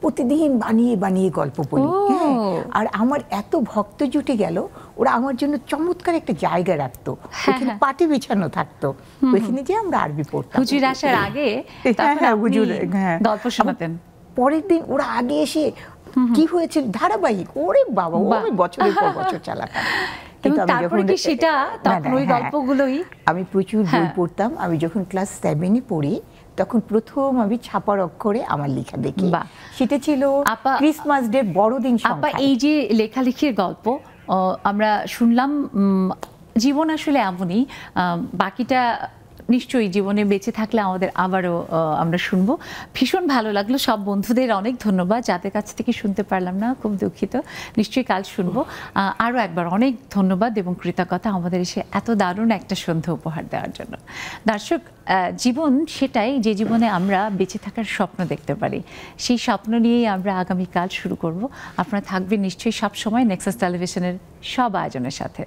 প্রতিদিন বানিয়ে বানিয়ে গল্প বলি। হ্যাঁ, আর আমার এত ভক্ত জুটে গেল, ওরা আমার জন্য চমৎকার একটা জায়গা রাখতো, ওখানে পাটি বিছানো থাকতো, ওইখানে যে আমরা আরবি পড়তাম। হুজুর আসার আগে হুজুর গল্প শোনাতেন। পরের দিন ওরা আগে এসে কি হয়েছে ধারাবাহিক, ওরে বাবা, ওই বছরের পর বছর চালাতাম। কিন্তু আমি যখন সেটা তখন ওই গল্পগুলোই আমি প্রচুর বই পড়তাম। আমি যখন ক্লাস 7-এ পড়ি তখন প্রথম আমি ছাপার অক্ষরে আমার লেখা দেখি, সেটা ছিল ক্রিসমাস ডে, বড়দিন সংখ্যা। এই যে লেখালেখির গল্প আমরা শুনলাম, জীবন আসলে এমনই, বাকিটা নিশ্চয়ই জীবনে বেঁচে থাকলে আমাদের আবারও আমরা শুনবো। ভীষণ ভালো লাগলো। সব বন্ধুদের অনেক ধন্যবাদ, যাদের কাছ থেকে শুনতে পারলাম না, খুব দুঃখিত। নিশ্চয়ই কাল শুনবো। আরও একবার অনেক ধন্যবাদ এবং কৃতজ্ঞতা আমাদের এসে এত দারুণ একটা সন্ধ্যা উপহার দেওয়ার জন্য। দর্শক, জীবন সেটাই যে জীবনে আমরা বেঁচে থাকার স্বপ্ন দেখতে পারি। সেই স্বপ্ন নিয়েই আমরা আগামীকাল শুরু করব। আপনারা থাকবেন নিশ্চয়ই সব সময় নেক্সাস টেলিভিশনের সব আয়োজনের সাথে।